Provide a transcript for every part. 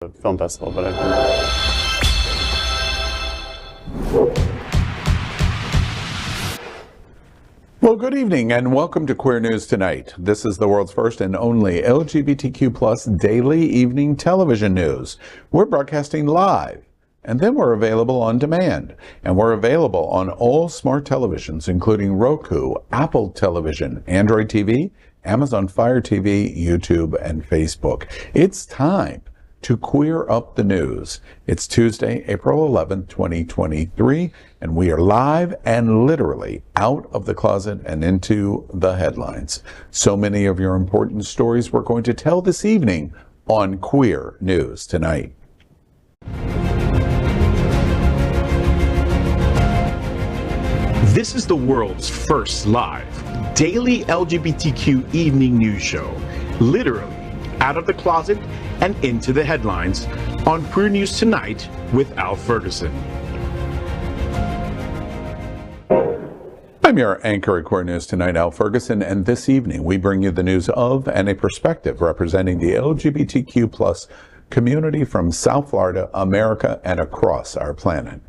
film festival, but I've been. Well, good evening and welcome to Queer News Tonight. This is the world's first and only LGBTQ plus daily evening television news. We're broadcasting live, and then we're available on demand. And we're available on all smart televisions, including Roku, Apple Television, Android TV, Amazon Fire TV, YouTube, and Facebook. It's time to queer up the news. It's Tuesday, April 11th, 2023, and we are live and literally out of the closet and into the headlines. So many of your important stories we're going to tell this evening on Queer News Tonight. This is the world's first live daily LGBTQ evening news show, literally out of the closet and into the headlines on Queer News Tonight with Al Ferguson. I'm your anchor at Queer News Tonight, Al Ferguson, and this evening we bring you the news of and a perspective representing the LGBTQ plus community from South Florida, America, and across our planet.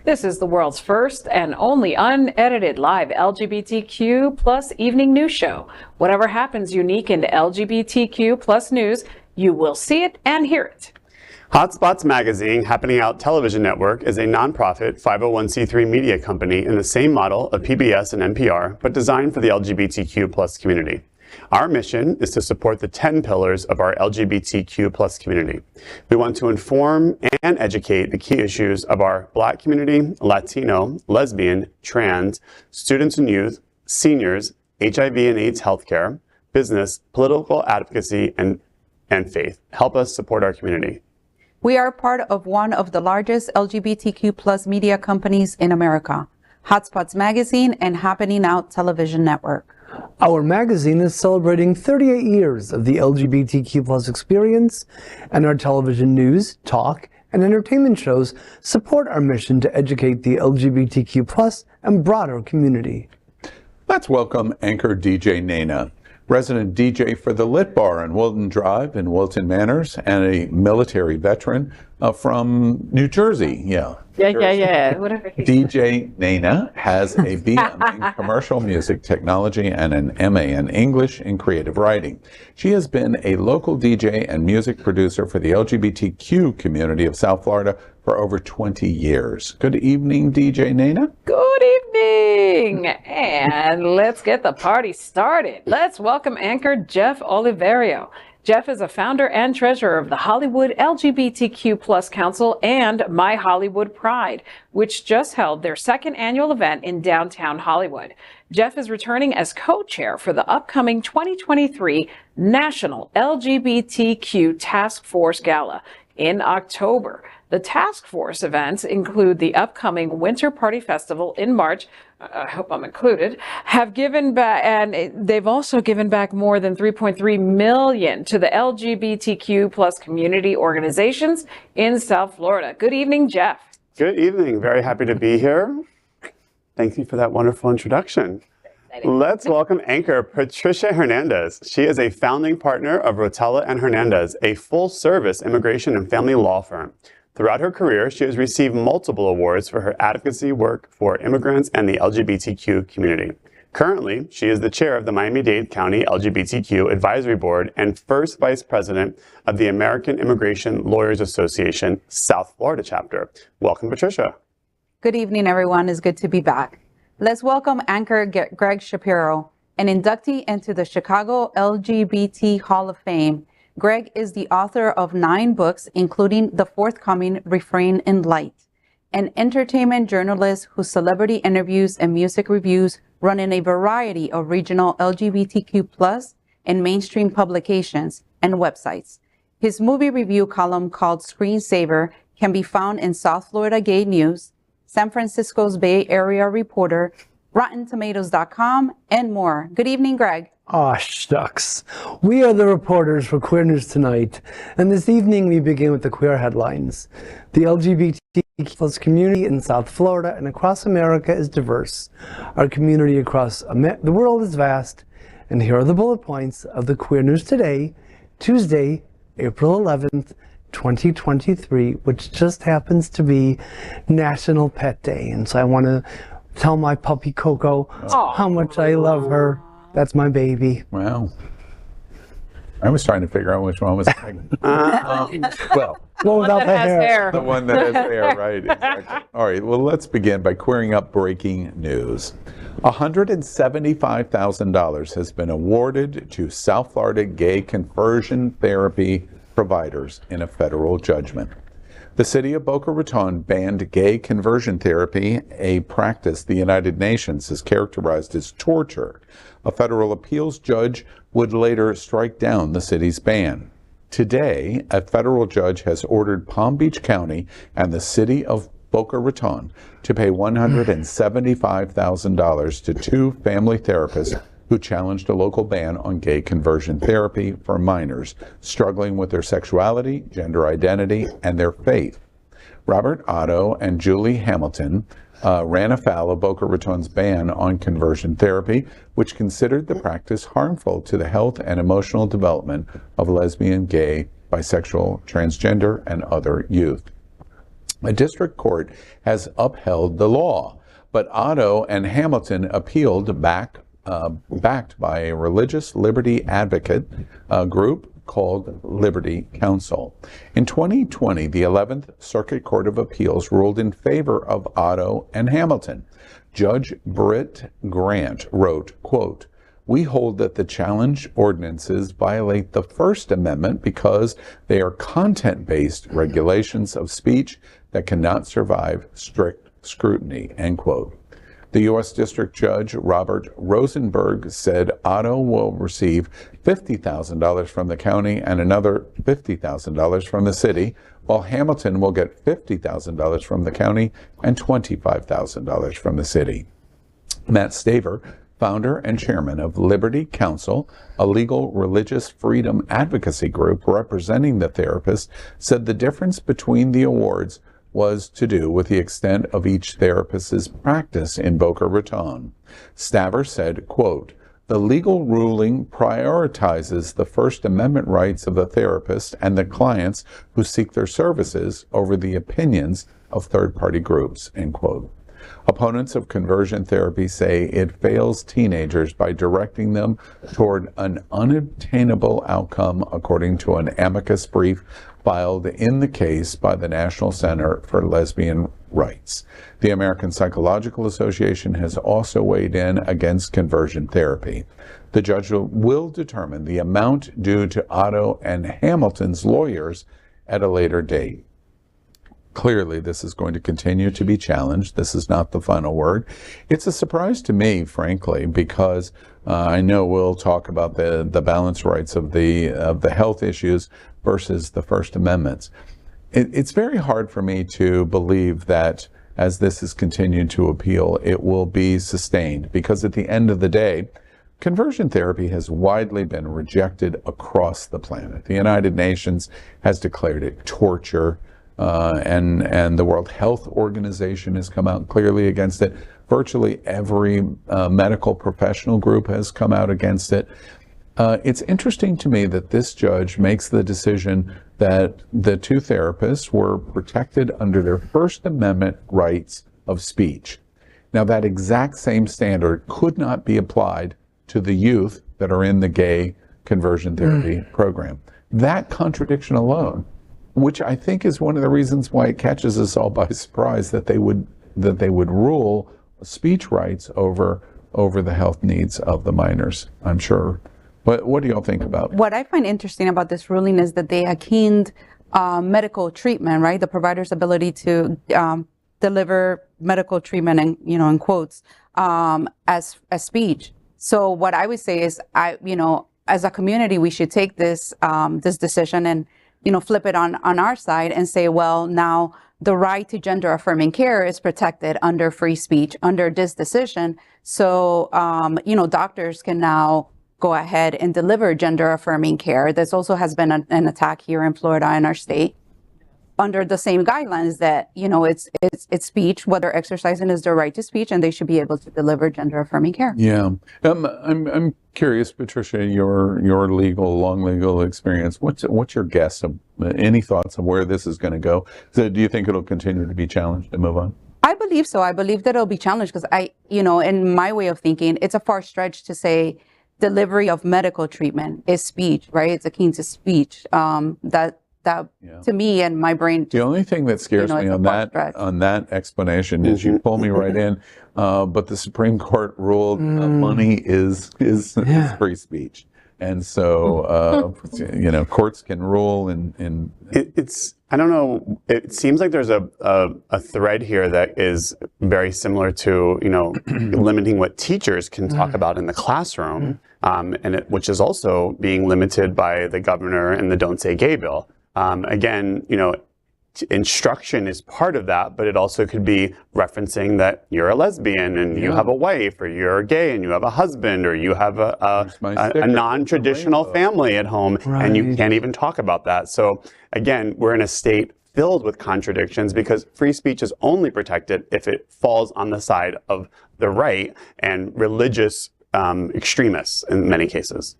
This is the world's first and only unedited live LGBTQ plus evening news show. Whatever happens unique in LGBTQ plus news, you will see it and hear it. Hotspots Magazine, Happening Out Television Network, is a nonprofit 501c3 media company in the same model of PBS and NPR, but designed for the LGBTQ plus community. Our mission is to support the 10 pillars of our LGBTQ plus community. We want to inform and educate the key issues of our Black community, Latino, lesbian, trans, students and youth, seniors, HIV and AIDS healthcare, business, political advocacy, and faith. Help us support our community. We are part of one of the largest LGBTQ plus media companies in America, Hotspots Magazine and Happening Out Television Network. Our magazine is celebrating 38 years of the LGBTQ plus experience, and our television news, talk, and entertainment shows support our mission to educate the LGBTQ plus and broader community. Let's welcome anchor DJ Nena, resident DJ for the Lit Bar on Wilton Drive in Wilton Manors, and a military veteran from New Jersey. Yeah. Whatever. DJ Nena has a BM in commercial music technology and an MA in English in creative writing. She has been a local DJ and music producer for the LGBTQ community of South Florida for over 20 years. Good evening, DJ Nena. Good evening. And let's get the party started. Let's welcome anchor Jeff Oliverio. Jeff is a founder and treasurer of the Hollywood LGBTQ Plus Council and My Hollywood Pride, which just held their second annual event in downtown Hollywood. Jeff is returning as co-chair for the upcoming 2023 National LGBTQ Task Force Gala in October. The task force events include the upcoming Winter Party Festival in March. I hope I'm included, have given back, and they've also given back more than $3.3 million to the LGBTQ plus community organizations in South Florida. Good evening, Jeff. Good evening. Very happy to be here. Thank you for that wonderful introduction. Let's welcome anchor Patricia Hernandez. She is a founding partner of Rotella and Hernandez, a full-service immigration and family law firm. Throughout her career, she has received multiple awards for her advocacy work for immigrants and the LGBTQ community. Currently, she is the chair of the Miami-Dade County LGBTQ Advisory Board and first vice president of the American Immigration Lawyers Association South Florida chapter. Welcome, Patricia. Good evening, everyone. It's good to be back. Let's welcome anchor Gregg Shapiro, an inductee into the Chicago LGBT Hall of Fame. Gregg is the author of 9 books, including the forthcoming Refrain in Light, an entertainment journalist whose celebrity interviews and music reviews run in a variety of regional LGBTQ plus and mainstream publications and websites. His movie review column called Screensaver can be found in South Florida Gay News, San Francisco's Bay Area Reporter, RottenTomatoes.com, and more. Good evening, Gregg. Aw, shucks. We are the reporters for Queer News Tonight, and this evening we begin with the queer headlines. The LGBTQ+ community in South Florida and across America is diverse. Our community across the world is vast, and here are the bullet points of the Queer News Today, Tuesday, April 11th, 2023, which just happens to be National Pet Day. And so I want to tell my puppy Coco how much I love her. That's my baby. Wow. I was trying to figure out which one was pregnant. Well, one without the hair. The one that has hair, right? Exactly. All right, well, let's begin by querying up breaking news. $175,000 has been awarded to South Florida gay conversion therapy providers in a federal judgment. The city of Boca Raton banned gay conversion therapy, a practice the United Nations has characterized as torture. A federal appeals judge would later strike down the city's ban. Today, a federal judge has ordered Palm Beach County and the city of Boca Raton to pay $175,000 to two family therapists who challenged a local ban on gay conversion therapy for minors struggling with their sexuality, gender identity, and their faith. Robert Otto and Julie Hamilton ran afoul of Boca Raton's ban on conversion therapy, which considered the practice harmful to the health and emotional development of lesbian, gay, bisexual, transgender, and other youth. A district court has upheld the law, but Otto and Hamilton appealed backed by a religious liberty advocate group called Liberty Counsel. In 2020, the 11th Circuit Court of Appeals ruled in favor of Otto and Hamilton. Judge Britt Grant wrote, quote, "We hold that the challenge ordinances violate the First Amendment because they are content-based regulations of speech that cannot survive strict scrutiny," end quote. The U.S. District Judge Robert Rosenberg said Otto will receive $50,000 from the county and another $50,000 from the city, while Hamilton will get $50,000 from the county and $25,000 from the city. Matt Staver, founder and chairman of Liberty Counsel, a legal religious freedom advocacy group representing the therapists, said the difference between the awards was to do with the extent of each therapist's practice in Boca Raton. Staver said, quote, "The legal ruling prioritizes the First Amendment rights of the therapist and the clients who seek their services over the opinions of third-party groups," end quote. Opponents of conversion therapy say it fails teenagers by directing them toward an unobtainable outcome, according to an amicus brief filed in the case by the National Center for Lesbian Rights. The American Psychological Association has also weighed in against conversion therapy. The judge will determine the amount due to Otto and Hamilton's lawyers at a later date. Clearly, this is going to continue to be challenged. This is not the final word. It's a surprise to me, frankly, because I know we'll talk about the balance rights of the health issues versus the First Amendments. It's very hard for me to believe that as this is continued to appeal, it will be sustained, because at the end of the day, conversion therapy has widely been rejected across the planet. The United Nations has declared it torture. And the World Health Organization has come out clearly against it. Virtually every medical professional group has come out against it. It's interesting to me that this judge makes the decision that the two therapists were protected under their First Amendment rights of speech. Now, that exact same standard could not be applied to the youth that are in the gay conversion therapy program. That contradiction alone, which I think is one of the reasons why it catches us all by surprise that they would rule speech rights over the health needs of the minors, I'm sure. But what do y'all think about it? What I find interesting about this ruling is that they akined medical treatment, right? The provider's ability to deliver medical treatment, and in quotes, as speech. So what I would say is, as a community, we should take this decision and flip it on our side and say, well, now the right to gender affirming care is protected under free speech under this decision. So, doctors can now go ahead and deliver gender affirming care. This also has been an attack here in Florida in our state. under the same guidelines that, it's speech, whether exercising is their right to speech, and they should be able to deliver gender affirming care. Yeah. I'm curious, Patricia, your long legal experience. What's your guess of any thoughts of where this is going to go? So do you think it'll continue to be challenged and move on? I believe so. I believe that it'll be challenged because in my way of thinking, it's a far stretch to say delivery of medical treatment is speech, right? It's akin to speech. That to me and my brain. The only thing that scares me on that explanation is you pull me right in, but the Supreme Court ruled money is free speech. And so, courts can rule in I don't know, it seems like there's a thread here that is very similar to, limiting what teachers can talk about in the classroom, which is also being limited by the governor and the Don't Say Gay bill. Again, instruction is part of that, but it also could be referencing that you're a lesbian and you have a wife, or you're gay and you have a husband, or you have a non-traditional family at home, and you can't even talk about that. So again, we're in a state filled with contradictions because free speech is only protected if it falls on the side of the right and religious extremists in many cases.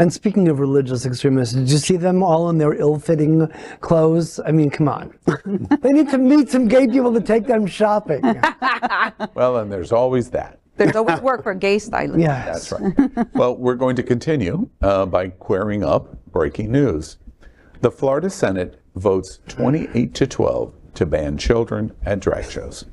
And speaking of religious extremists, did you see them all in their ill-fitting clothes? I mean, come on. They need to meet some gay people to take them shopping. Well, and there's always that. There's always work for gay stylists. Yes. That's right. Well, we're going to continue by querying up breaking news. The Florida Senate votes 28-12 to ban children at drag shows.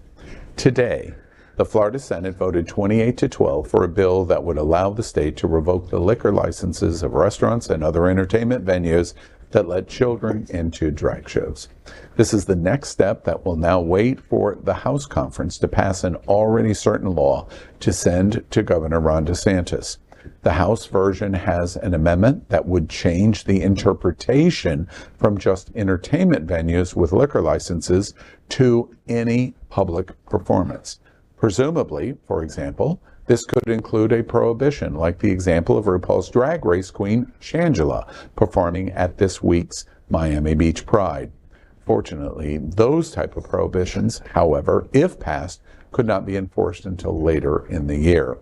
Today, the Florida Senate voted 28-12 for a bill that would allow the state to revoke the liquor licenses of restaurants and other entertainment venues that let children into drag shows. This is the next step that will now wait for the House conference to pass an already certain law to send to Governor Ron DeSantis. The House version has an amendment that would change the interpretation from just entertainment venues with liquor licenses to any public performance. Presumably, for example, this could include a prohibition, like the example of RuPaul's Drag Race queen, Shangela, performing at this week's Miami Beach Pride. Fortunately, those type of prohibitions, however, if passed, could not be enforced until later in the year.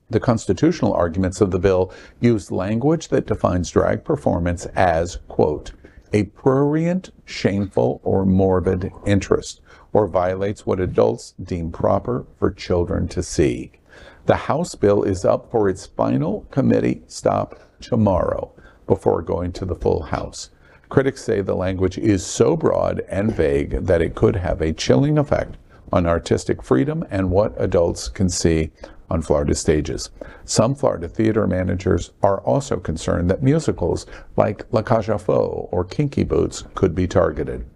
The constitutional arguments of the bill use language that defines drag performance as, quote, a prurient, shameful, or morbid interest, or violates what adults deem proper for children to see. The House bill is up for its final committee stop tomorrow before going to the full House. Critics say the language is so broad and vague that it could have a chilling effect on artistic freedom and what adults can see on Florida stages. Some Florida theater managers are also concerned that musicals like La Cage aux Folles or Kinky Boots could be targeted.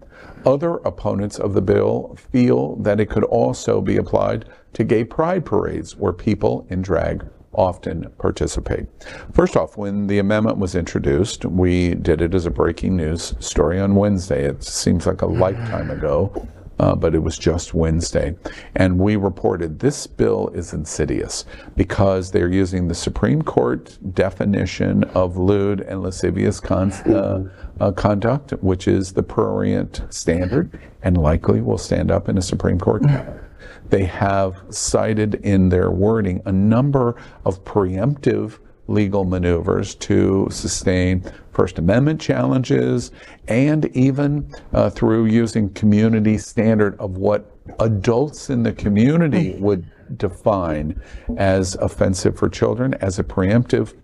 Other opponents of the bill feel that it could also be applied to gay pride parades where people in drag often participate. First off, when the amendment was introduced, we did it as a breaking news story on Wednesday. It seems like a lifetime ago, but it was just Wednesday. And we reported this bill is insidious because they're using the Supreme Court definition of lewd and lascivious conduct, which is the prurient standard, and likely will stand up in a Supreme Court. They have cited in their wording a number of preemptive legal maneuvers to sustain First Amendment challenges, and even through using community standard of what adults in the community would define as offensive for children as a preemptive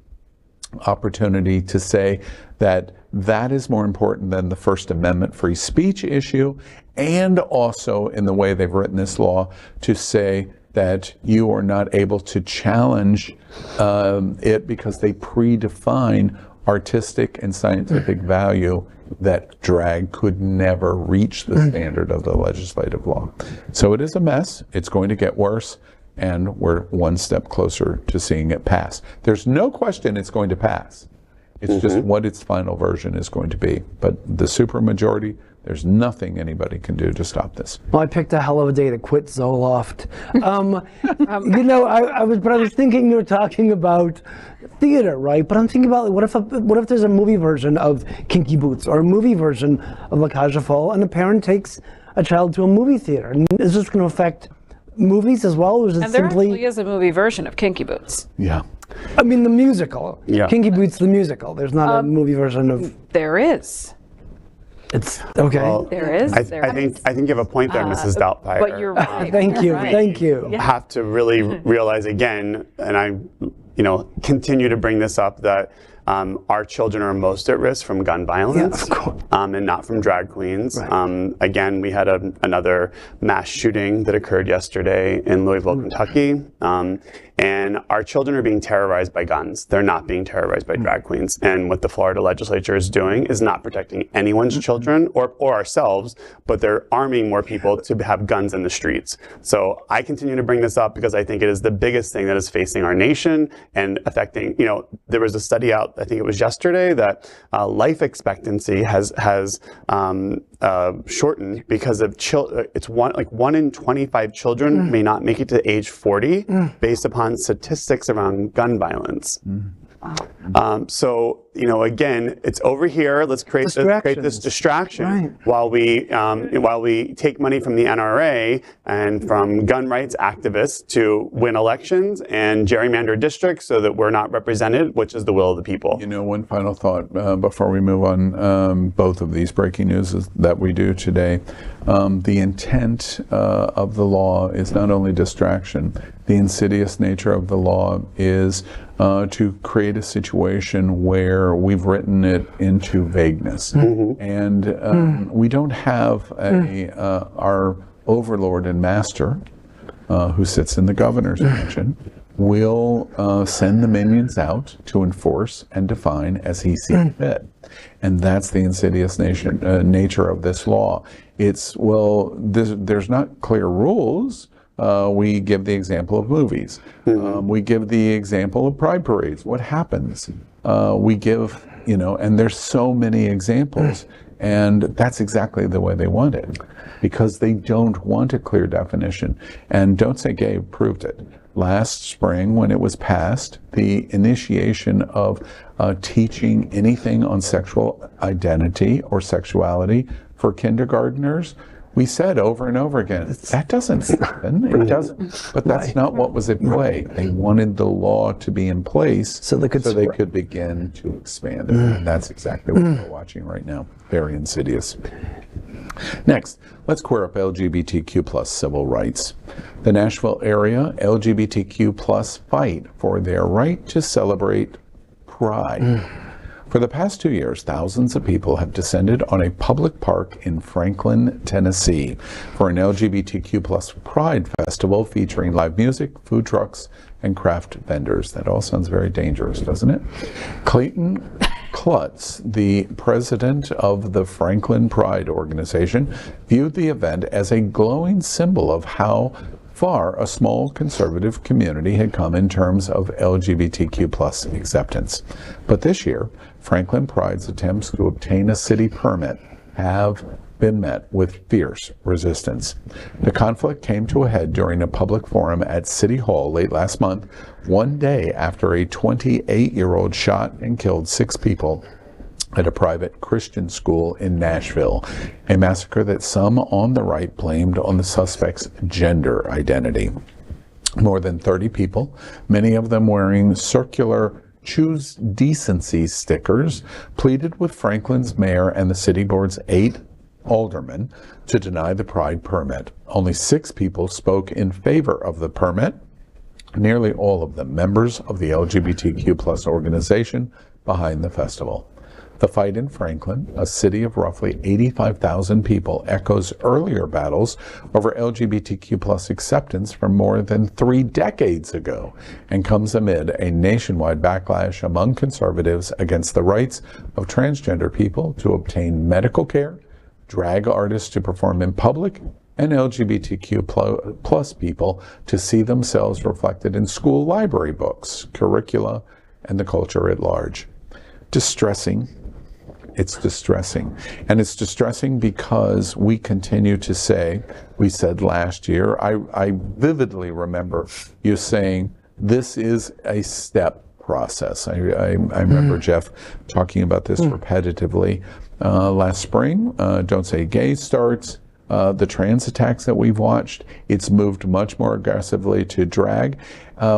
opportunity to say that that is more important than the First Amendment free speech issue, and also in the way they've written this law to say that you are not able to challenge it because they predefine artistic and scientific value that drag could never reach the standard of the legislative law. So it is a mess. It's going to get worse, and we're one step closer to seeing it pass. There's no question it's going to pass. It's just what its final version is going to be. But the supermajority, there's nothing anybody can do to stop this. Well, I picked a hell of a day to quit Zoloft. You know, I was thinking you were talking about theater, right? But I'm thinking about, like, what if there's a movie version of Kinky Boots or a movie version of La Cage aux Folles, and a parent takes a child to a movie theater? And is this going to affect movies as well, or is it And there simply? actually is a movie version of Kinky Boots. Yeah. I mean, the musical. Yeah. Kinky Boots, the musical. There's not a movie version of. There is. It's okay. Well, There is. I think you have a point there, Mrs. Doubtfire. But you're right. Thank you. Right. Thank you. Have to really realize again, and I, continue to bring this up, that our children are most at risk from gun violence, of course. and not from drag queens. Right. Again, we had another mass shooting that occurred yesterday in Louisville, Kentucky, and our children are being terrorized by guns. They're not being terrorized by drag queens. And what the Florida legislature is doing is not protecting anyone's children or ourselves, but they're arming more people to have guns in the streets. So I continue to bring this up because I think it is the biggest thing that is facing our nation and affecting, there was a study out, I think it was yesterday, that life expectancy has shortened because of it's one in 25 children may not make it to age 40 based upon statistics around gun violence. So again, it's over here. Let's create this distraction while we take money from the NRA and from gun rights activists to win elections and gerrymander districts so that we're not represented, which is the will of the people. One final thought before we move on. Both of these breaking news that we do today. The intent of the law is not only distraction. The insidious nature of the law is to create a situation where we've written it into vagueness. And we don't have our overlord and master, who sits in the governor's mansion, will send the minions out to enforce and define as he sees fit. And that's the insidious nature of this law. It's, there's not clear rules. We give the example of movies. We give the example of pride parades. What happens? We give, and there's so many examples. And that's exactly the way they want it, because they don't want a clear definition. And Don't Say Gay proved it. Last spring, when it was passed, the initiation of teaching anything on sexual identity or sexuality for kindergartners, we said over and over again, that doesn't happen. It doesn't. But that's not what was at play. They wanted the law to be in place so they could begin to expand it. And that's exactly what we're watching right now. Very insidious. Next, let's queer up LGBTQ plus civil rights. The Nashville area LGBTQ plus fight for their right to celebrate Pride. For the past 2 years, thousands of people have descended on a public park in Franklin, Tennessee for an LGBTQ plus Pride festival featuring live music, food trucks, and craft vendors. That all sounds very dangerous, doesn't it? Clayton Klutz, the president of the Franklin Pride organization, viewed the event as a glowing symbol of how far a small conservative community had come in terms of LGBTQ plus acceptance. But this year, Franklin Pride's attempts to obtain a city permit have been met with fierce resistance. The conflict came to a head during a public forum at City Hall late last month, one day after a 28-year-old shot and killed 6 people at a private Christian school in Nashville, a massacre that some on the right blamed on the suspect's gender identity. More than 30 people, many of them wearing circular "Choose Decency" stickers, pleaded with Franklin's mayor and the city board's 8 aldermen to deny the Pride permit. Only 6 people spoke in favor of the permit, nearly all of them members of the LGBTQ plus organization behind the festival. The fight in Franklin, a city of roughly 85,000 people, echoes earlier battles over LGBTQ plus acceptance from more than 3 decades ago and comes amid a nationwide backlash among conservatives against the rights of transgender people to obtain medical care, drag artists to perform in public, and LGBTQ plus people to see themselves reflected in school library books, curricula, and the culture at large. distressing. It's distressing. And it's distressing because we continue to say, we said last year, I vividly remember you saying, this is a step process. I remember Jeff talking about this repetitively last spring. Don't Say Gay starts. The trans attacks that we've watched, it's moved much more aggressively to drag.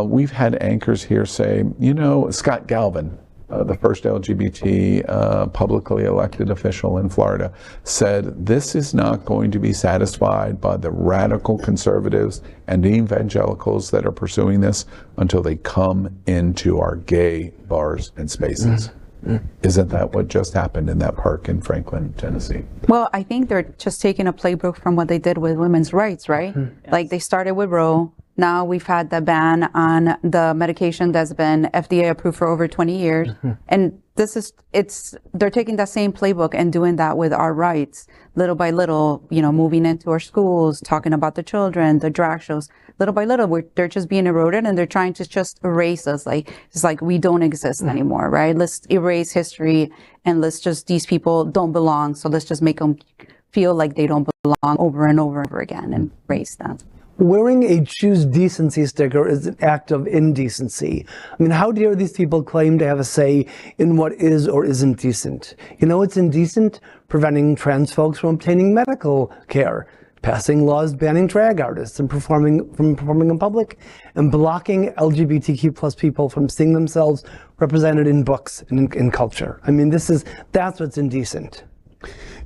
We've had anchors here say, you know, Scott Galvin, the first LGBT publicly elected official in Florida, said this is not going to be satisfied by the radical conservatives and evangelicals that are pursuing this until they come into our gay bars and spaces. Isn't that what just happened in that park in Franklin, Tennessee? Well, I think they're just taking a playbook from what they did with women's rights, right? Yes. Like they started with Roe. Now we've had the ban on the medication that's been FDA approved for over 20 years. And they're taking that same playbook and doing that with our rights, little by little, you know, moving into our schools, talking about the children, the drag shows. Little by little, they're just being eroded, and they're trying to just erase us. It's like we don't exist anymore, right? Let's erase history, and these people don't belong. So let's just make them feel like they don't belong over and over and over again and erase them. Wearing a Choose Decency sticker is an act of indecency. I mean, how dare these people claim to have a say in what is or isn't decent? You know, it's indecent preventing trans folks from obtaining medical care, passing laws banning drag artists from performing in public, and blocking LGBTQ plus people from seeing themselves represented in books and in culture. I mean, that's what's indecent.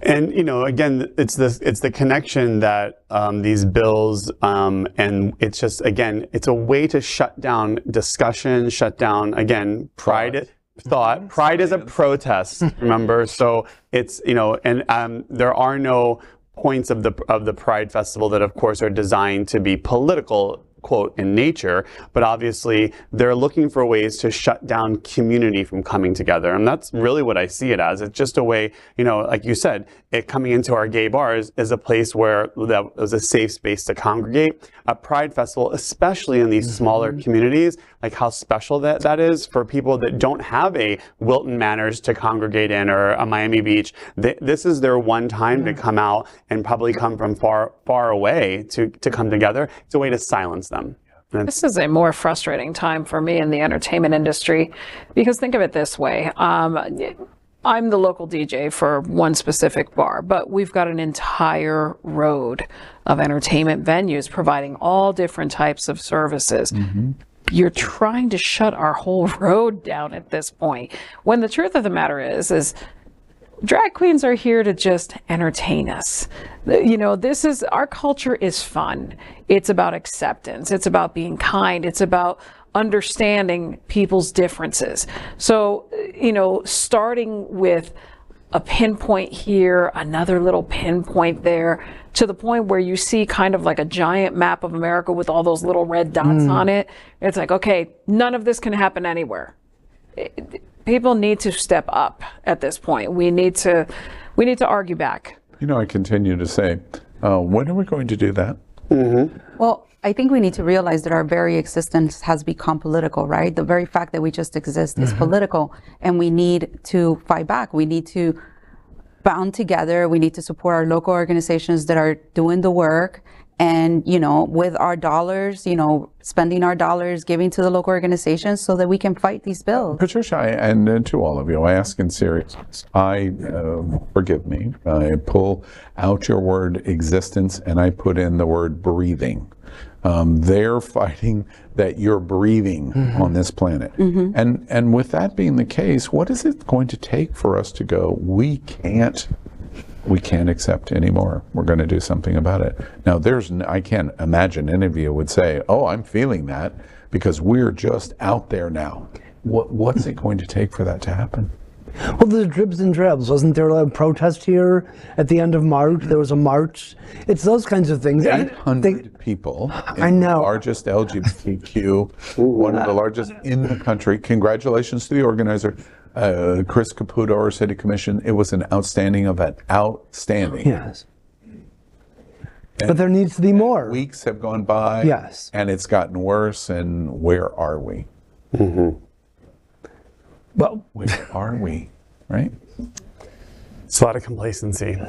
And, you know, again, it's the connection that these bills, and it's just, again, it's a way to shut down discussion, shut down, again, thought. Pride is a protest, remember? So it's, you know, and there are no points of the Pride Festival that, of course, are designed to be political, quote, in nature, but obviously they're looking for ways to shut down community from coming together. And that's really what I see it as. It's just a way, you know, like you said, it coming into our gay bars is a place where that was a safe space to congregate. A Pride Festival, especially in these smaller communities, like how special that is for people that don't have a Wilton Manors to congregate in or a Miami Beach. This is their one time to come out and probably come from far away to come together. It's a way to silence them. This is a more frustrating time for me in the entertainment industry, because think of it this way. I'm the local DJ for one specific bar, but we've got an entire road of entertainment venues providing all different types of services. You're trying to shut our whole road down at this point, when the truth of the matter is drag queens are here to just entertain us. You know, our culture is fun. It's about acceptance. It's about being kind. It's about understanding people's differences. So, you know, starting with a pinpoint here, another little pinpoint there, to the point where you see kind of like a giant map of America with all those little red dots on it. It's like, okay, none of this can happen anywhere. People need to step up at this point. We need to argue back. You know, I continue to say, when are we going to do that? Well, I think we need to realize that our very existence has become political, right? The very fact that we just exist is political, and we need to fight back. We need to band together. We need to support our local organizations that are doing the work. And, you know, with our dollars, you know, spending our dollars, giving to the local organizations so that we can fight these bills. Patricia, and to all of you, I ask in seriousness. Forgive me, I pull out your word existence and I put in the word breathing. They're fighting that you're breathing on this planet. And with that being the case, what is it going to take for us to go, we can't accept anymore. We're going to do something about it. Now, I can't imagine any of you would say, oh, I'm feeling that, because we're just out there now. What's it going to take for that to happen? Well, there's dribs and drabs. Wasn't there a protest here at the end of March? There was a march. It's those kinds of things. 800 people. I know. The largest LGBTQ, one of the largest in the country. Congratulations to the organizer. Chris Caputo, our city commission. It was an outstanding event. Outstanding. Yes. But there needs to be more. Weeks have gone by. Yes. And it's gotten worse. And where are we? Well, Where are we, right? It's a lot of complacency.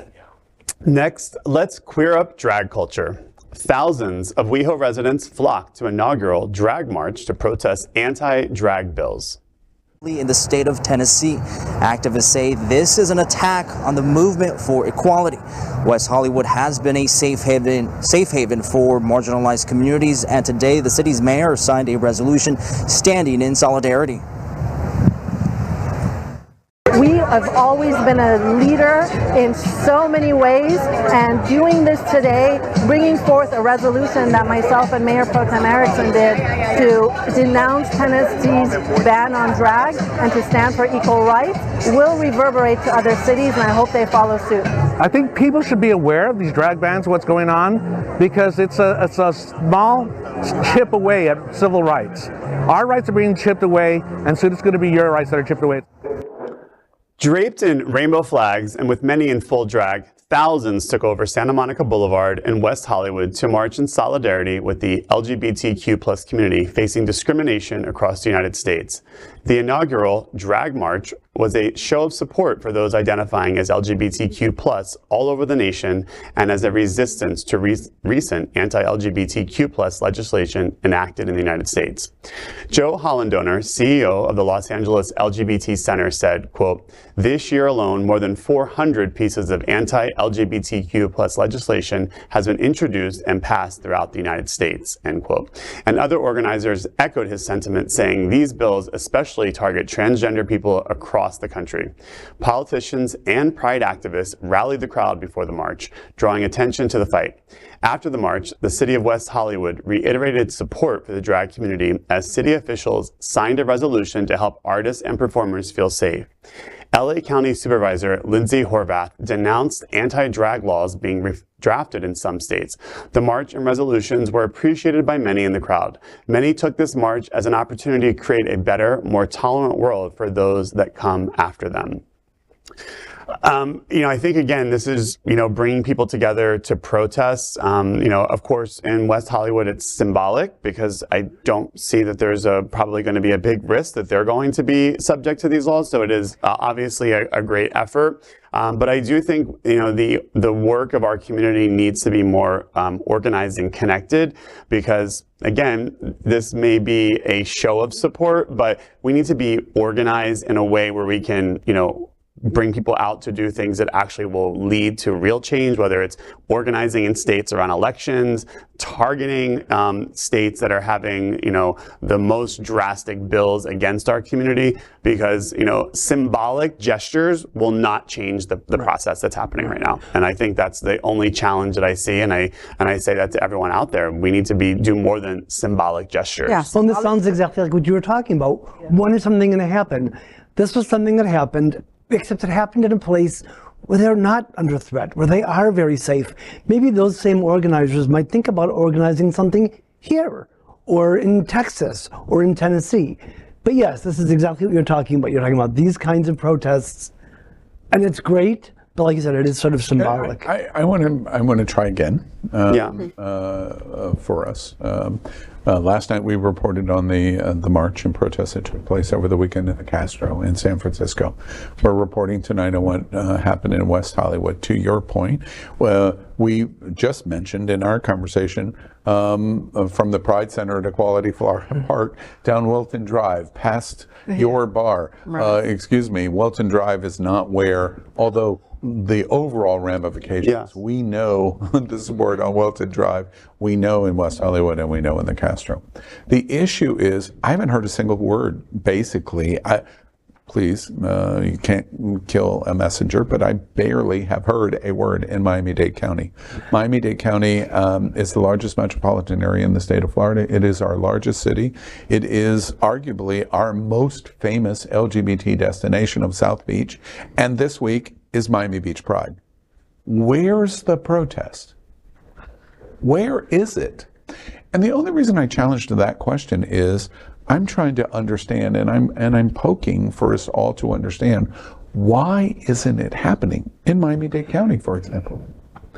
Next, let's queer up drag culture. Thousands of WeHo residents flocked to Inaugural drag march to protest anti-drag bills. In the state of Tennessee, activists say this is an attack on the movement for equality. West Hollywood has been a safe haven for marginalized communities, and today the city's mayor signed a resolution standing in solidarity. We have always been a leader in so many ways, and doing this today, bringing forth a resolution that myself and Mayor Pro Tem Erickson did to denounce Tennessee's ban on drag and to stand for equal rights, will reverberate to other cities, and I hope they follow suit. I think people should be aware of these drag bans, what's going on, because it's a small chip away at civil rights. Our rights are being chipped away, and soon it's going to be your rights that are chipped away. Draped in rainbow flags and with many in full drag, thousands took over Santa Monica Boulevard in West Hollywood to march in solidarity with the LGBTQ+ community facing discrimination across the United States. The inaugural drag march was a show of support for those identifying as LGBTQ+ all over the nation and as a resistance to recent anti-LGBTQ+ legislation enacted in the United States. Joe Hollandoner, CEO of the Los Angeles LGBT Center, said, quote, "This year alone, more than 400 pieces of anti-LGBTQ+ legislation has been introduced and passed throughout the United States," end quote. And other organizers echoed his sentiment, saying these bills especially target transgender people across the country. Politicians and pride activists rallied the crowd before the march, drawing attention to the fight. After the march, the city of West Hollywood reiterated support for the drag community as city officials signed a resolution to help artists and performers feel safe. LA County Supervisor Lindsay Horvath denounced anti-drag laws being drafted in some states. The march and resolutions were appreciated by many in the crowd. Many took this march as an opportunity to create a better, more tolerant world for those that come after them. I think, again, this is, bringing people together to protest. Of course, in West Hollywood, it's symbolic because I don't see that there's probably going to be a big risk that they're going to be subject to these laws. So it is obviously a great effort. But I do think, the work of our community needs to be more organized and connected because, again, this may be a show of support, but we need to be organized in a way where we can, bring people out to do things that actually will lead to real change, whether it's organizing in states around elections, targeting states that are having, the most drastic bills against our community, because, symbolic gestures will not change the process that's happening right now. And I think that's the only challenge that I see. And I say that to everyone out there. We need to do more than symbolic gestures. Yeah, well, this sounds exactly like what you were talking about. Yeah. When is something going to happen? This was something that happened, except it happened in a place where they're not under threat, where they are very safe. Maybe those same organizers might think about organizing something here, or in Texas, or in Tennessee. But yes, this is exactly what you're talking about. You're talking about these kinds of protests, and it's great, but like you said, it is sort of symbolic. I want to try again for us. Last night we reported on the march and protests that took place over the weekend in the Castro in San Francisco. We're reporting tonight on what happened in West Hollywood. To your point, we just mentioned in our conversation from the Pride Center at Equality Florida Park down Wilton Drive, past your bar. Right. Wilton Drive is not where, although the overall ramifications, we know the support on Wilton Drive, we know in West Hollywood, and we know in the Castro. The issue is, I haven't heard a single word, basically. Please, you can't kill a messenger, but I barely have heard a word in Miami-Dade County. Miami-Dade County is the largest metropolitan area in the state of Florida. It is our largest city. It is arguably our most famous LGBT destination of South Beach. And this week is Miami Beach Pride. Where's the protest? Where is it? And the only reason I challenged that question is I'm trying to understand, and I'm poking for us all to understand, why isn't it happening in Miami-Dade County, for example?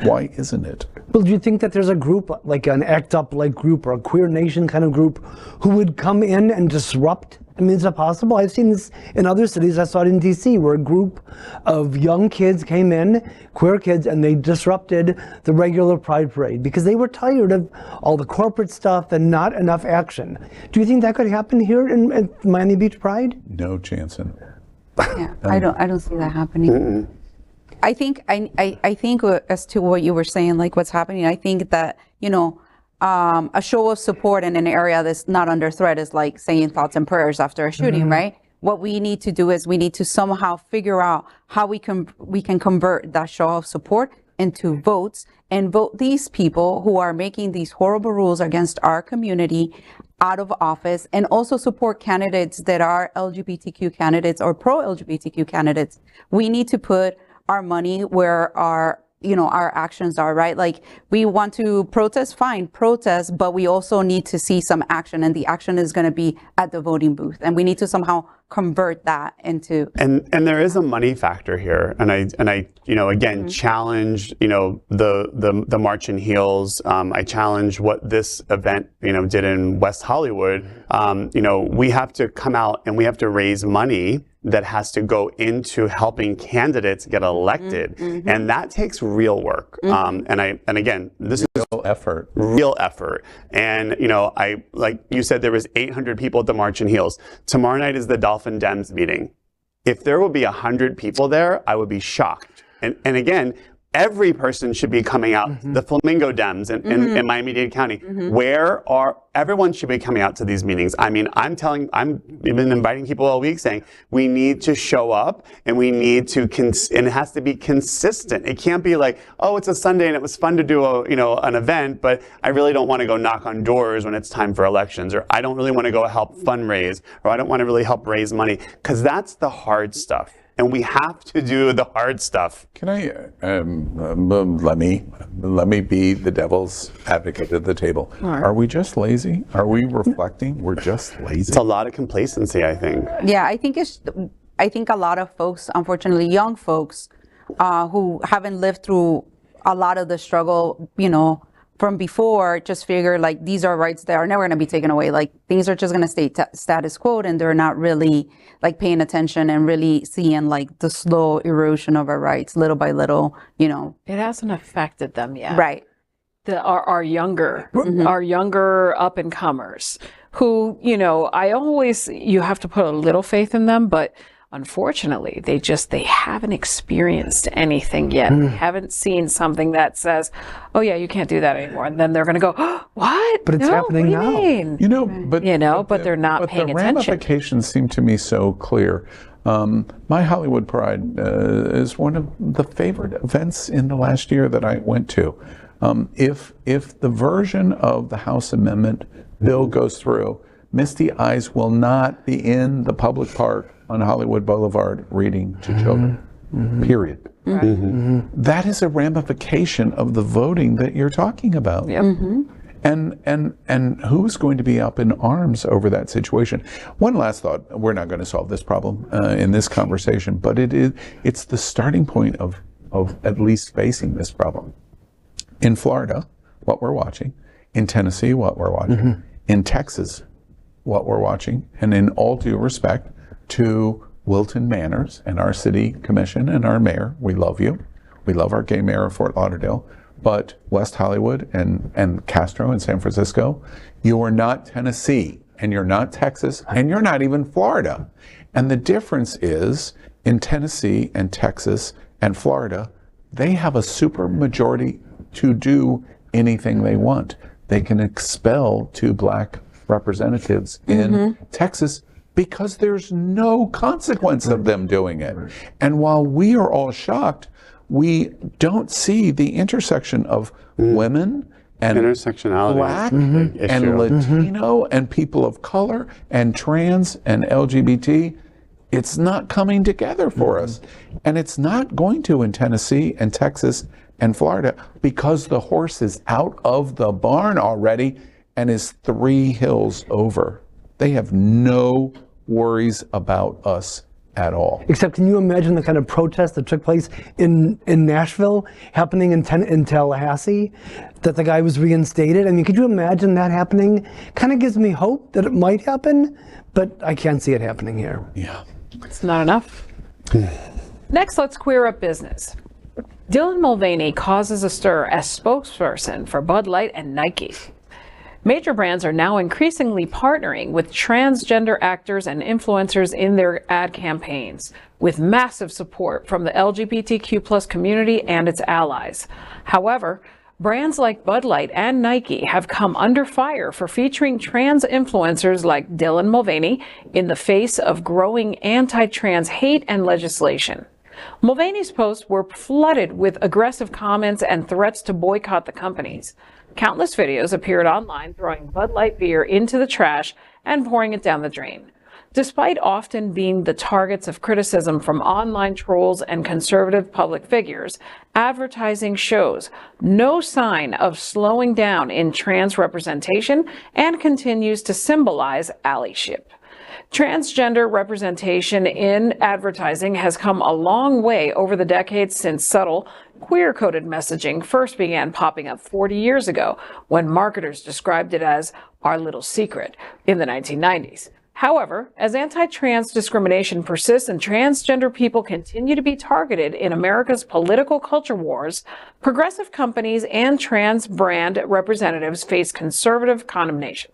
Why isn't it? Well, do you think that there's a group, like an ACT UP like group or a Queer Nation kind of group, who would come in and disrupt I mean, is that possible? I've seen this in other cities. I saw it in D.C., where a group of young kids came in, queer kids, and they disrupted the regular Pride Parade because they were tired of all the corporate stuff and not enough action. Do you think that could happen here in Miami Beach Pride? No chance in Yeah, I don't see that happening. I think as to what you were saying, like what's happening, I think that, a show of support in an area that's not under threat is like saying thoughts and prayers after a shooting, right? What we need to do is we need to somehow figure out how we can convert that show of support into votes and vote these people who are making these horrible rules against our community out of office, and also support candidates that are LGBTQ candidates or pro-LGBTQ candidates. We need to put our money where our actions are, right? Like, we want to protest, fine, protest, but we also need to see some action, and the action is going to be at the voting booth, and we need to somehow convert that into. And there is a money factor here, and I again challenge the March in Heels. I challenge what this event did in West Hollywood. We have to come out and we have to raise money that has to go into helping candidates get elected, and that takes real work. And again, this is real effort. And I, like you said, there was 800 people at the March in Heels. Tomorrow night is the Dolphin Dems meeting. If there will be 100 people there, I would be shocked. And again, every person should be coming out. The Flamingo Dems in Miami-Dade County, everyone should be coming out to these meetings. I mean, I've been inviting people all week saying we need to show up, and we need to, and it has to be consistent. It can't be like, oh, it's a Sunday and it was fun to do an event, but I really don't want to go knock on doors when it's time for elections, or I don't really want to go help fundraise, or I don't want to really help raise money, because that's the hard stuff. And we have to do the hard stuff. Can I let me be the devil's advocate at the table? Right. Are we just lazy? Are we reflecting? We're just lazy. It's a lot of complacency, I think. Yeah, I think a lot of folks, unfortunately, young folks, who haven't lived through a lot of the struggle, from before, just figure like these are rights that are never going to be taken away. Like, things are just going to stay status quo, and they're not really like paying attention and really seeing like the slow erosion of our rights little by little, It hasn't affected them yet. Right. Our younger up and comers who, you have to put a little faith in them, but unfortunately, they haven't experienced anything yet. They haven't seen something that says, oh yeah, you can't do that anymore. And then they're going to go, oh, what? But it's happening now. But they're not paying attention. The ramifications seem to me so clear. My Hollywood Pride is one of the favorite events in the last year that I went to. If the version of the House Amendment bill goes through, Misty Eyes will not be in the public park on Hollywood Boulevard reading to children, period. That is a ramification of the voting that you're talking about. And who's going to be up in arms over that situation? One last thought: we're not going to solve this problem in this conversation, but it's the starting point of at least facing this problem. In Florida, what we're watching; in Tennessee, what we're watching; in Texas, what we're watching, and in all due respect to Wilton Manors and our city commission and our mayor, we love you. We love our gay mayor of Fort Lauderdale. But West Hollywood and Castro and San Francisco, you are not Tennessee, and you're not Texas, and you're not even Florida. And the difference is, in Tennessee and Texas and Florida, they have a super majority to do anything they want. They can expel 2 black representatives in Texas because there's no consequence of them doing it. And while we are all shocked, we don't see the intersection of women and black and Latino and people of color and trans and LGBT. It's not coming together for us. And it's not going to in Tennessee and Texas and Florida because the horse is out of the barn already and is 3 hills over. They have no worries about us at all. Except, can you imagine the kind of protest that took place in Nashville happening in Tallahassee, that the guy was reinstated? I mean, could you imagine that happening? Kind of gives me hope that it might happen, but I can't see it happening here. Yeah. It's not enough. Next, let's queer up business. Dylan Mulvaney causes a stir as spokesperson for Bud Light and Nike. Major brands are now increasingly partnering with transgender actors and influencers in their ad campaigns, with massive support from the LGBTQ+ community and its allies. However, brands like Bud Light and Nike have come under fire for featuring trans influencers like Dylan Mulvaney in the face of growing anti-trans hate and legislation. Mulvaney's posts were flooded with aggressive comments and threats to boycott the companies. Countless videos appeared online throwing Bud Light beer into the trash and pouring it down the drain. Despite often being the targets of criticism from online trolls and conservative public figures, advertising shows no sign of slowing down in trans representation and continues to symbolize allyship. Transgender representation in advertising has come a long way over the decades since subtle, queer-coded messaging first began popping up 40 years ago when marketers described it as our little secret in the 1990s. However, as anti-trans discrimination persists and transgender people continue to be targeted in America's political culture wars, progressive companies and trans brand representatives face conservative condemnation.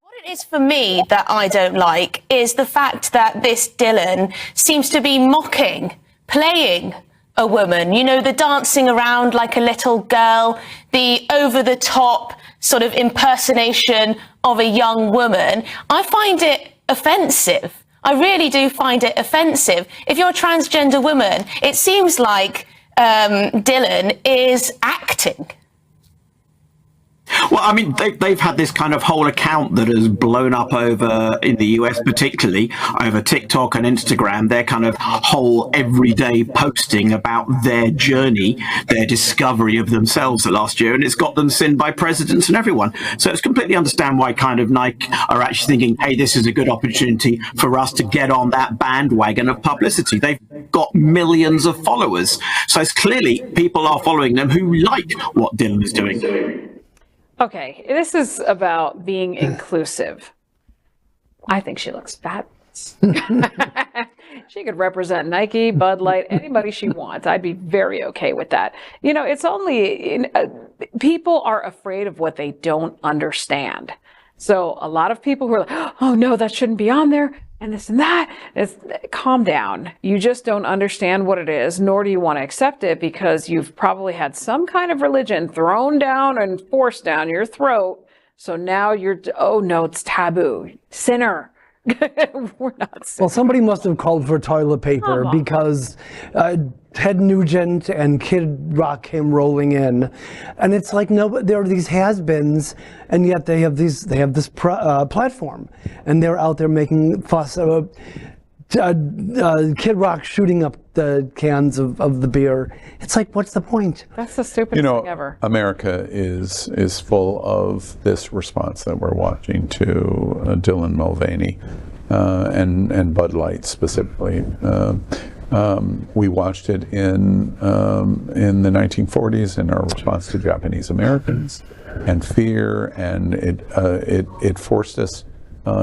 What it is for me that I don't like is the fact that this Dylan seems to be mocking, playing a woman, you know, the dancing around like a little girl, the over-the-top sort of impersonation of a young woman. I find it offensive. I really do find it offensive. If you're a transgender woman, it seems like Dylan is acting. Well, I mean, they've had this kind of whole account that has blown up over in the US, particularly over TikTok and Instagram, their kind of whole everyday posting about their journey, their discovery of themselves last year. And it's got them seen by presidents and everyone. So it's completely understand why kind of Nike are actually thinking, hey, this is a good opportunity for us to get on that bandwagon of publicity. They've got millions of followers. So it's clearly people are following them who like what Dylan is doing. Okay, this is about being inclusive. I think she looks fabulous. She could represent Nike, Bud Light, anybody she wants. I'd be very okay with that. You know, it's only, people are afraid of what they don't understand. So a lot of people who are like, oh no, that shouldn't be on there, and this and that. Calm down. You just don't understand what it is, nor do you want to accept it because you've probably had some kind of religion thrown down and forced down your throat. So now you're, oh no, it's taboo. Sinner. We're not sinners. Well, somebody must have called for toilet paper because Ted Nugent and Kid Rock came rolling in, and it's like, no, but there are these has-beens, and yet they have this platform, and they're out there making fuss. Kid Rock shooting up the cans of the beer. It's like, what's the point? That's the stupidest thing ever. America is full of this response that we're watching to Dylan Mulvaney and Bud Light specifically. We watched it in the 1940s in our response to Japanese Americans and fear, and it forced us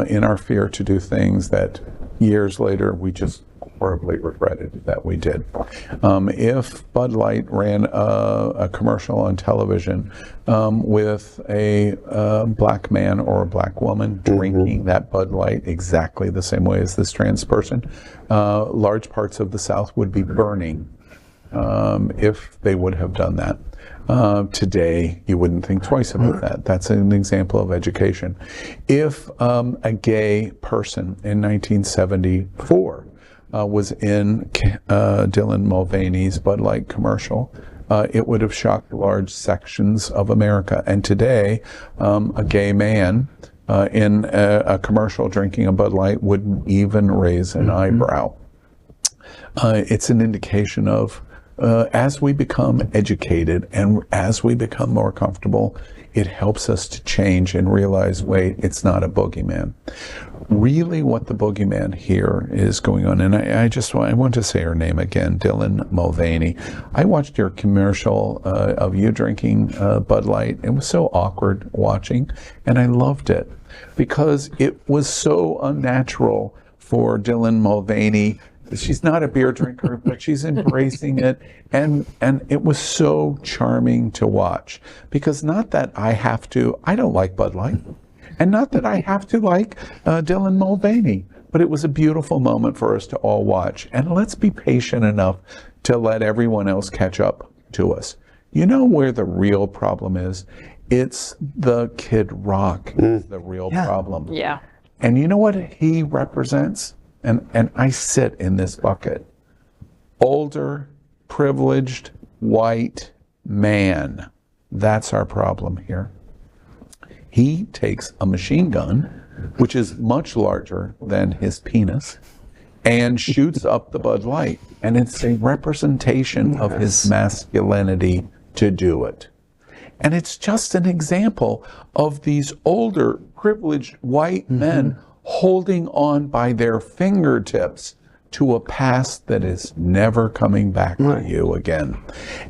in our fear to do things that years later we just horribly regretted that we did. If Bud Light ran a commercial on television with a black man or a black woman drinking that Bud Light exactly the same way as this trans person, large parts of the South would be burning if they would have done that. Today, you wouldn't think twice about that. That's an example of education. If a gay person in 1974 was in Dylan Mulvaney's Bud Light commercial, it would have shocked large sections of America. And today, a gay man in a commercial drinking a Bud Light wouldn't even raise an eyebrow. It's an indication of as we become educated and as we become more comfortable, it helps us to change and realize, wait, it's not a boogeyman. Really what the boogeyman here is going on, and I want to say her name again, Dylan Mulvaney. I watched your commercial of you drinking Bud Light. It was so awkward watching, and I loved it because it was so unnatural for Dylan Mulvaney. She's not a beer drinker, but she's embracing it. And it was so charming to watch, because not that I don't like Bud Light, and not that I have to like Dylan Mulvaney, but it was a beautiful moment for us to all watch. And let's be patient enough to let everyone else catch up to us. You know where the real problem is? It's the Kid Rock is the real problem. Yeah. And you know what he represents? And I sit in this bucket. Older, privileged, white man. That's our problem here. He takes a machine gun, which is much larger than his penis, and shoots up the Bud Light. And it's a representation of his masculinity to do it. And it's just an example of these older, privileged white men holding on by their fingertips to a past that is never coming back to you again.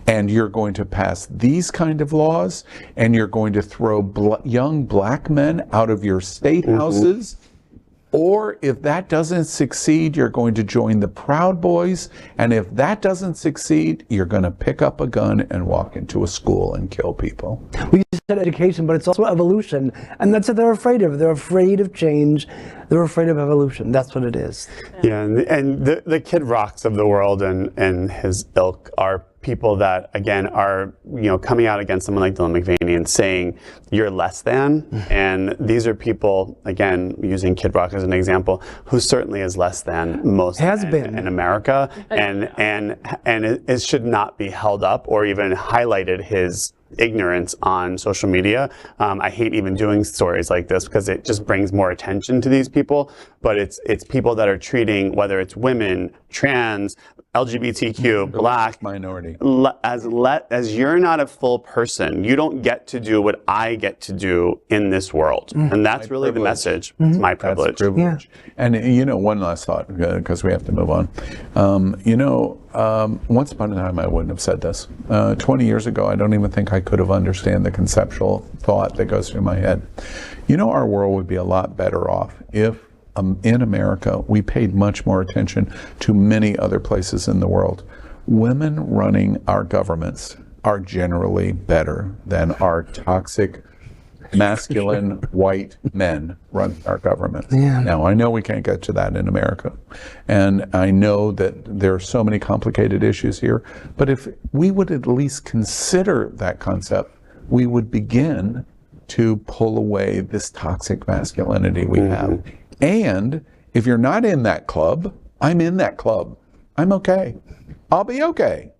And you're going to pass these kind of laws, and you're going to throw young black men out of your state houses. Or if that doesn't succeed, you're going to join the Proud Boys. And if that doesn't succeed, you're going to pick up a gun and walk into a school and kill people. We said education, but it's also evolution. And that's what they're afraid of. They're afraid of change. They're afraid of evolution. That's what it is. Yeah, and the Kid Rocks of the world and his ilk are people that, again, are, coming out against someone like Dylan Mulvaney and saying you're less than. And these are people, again, using Kid Rock as an example, who certainly is less than most in America, and it should not be held up or even highlighted his ignorance on social media. I hate even doing stories like this because it just brings more attention to these people. But it's people that are treating, whether it's women, trans, LGBTQ, black, minority, as you're not a full person. You don't get to do what I get to do in this world, and that's really the message. It's my privilege. That's privilege. Yeah. And one last thought, because we have to move on. Once upon a time, I wouldn't have said this. 20 years ago, I don't even think I could have understood the conceptual thought that goes through my head. Our world would be a lot better off if in America, we paid much more attention to many other places in the world. Women running our governments are generally better than our toxic, masculine, white men run our governments. Yeah. Now, I know we can't get to that in America. And I know that there are so many complicated issues here. But if we would at least consider that concept, we would begin to pull away this toxic masculinity we have. And if you're not in that club, I'm in that club. I'm okay. I'll be okay.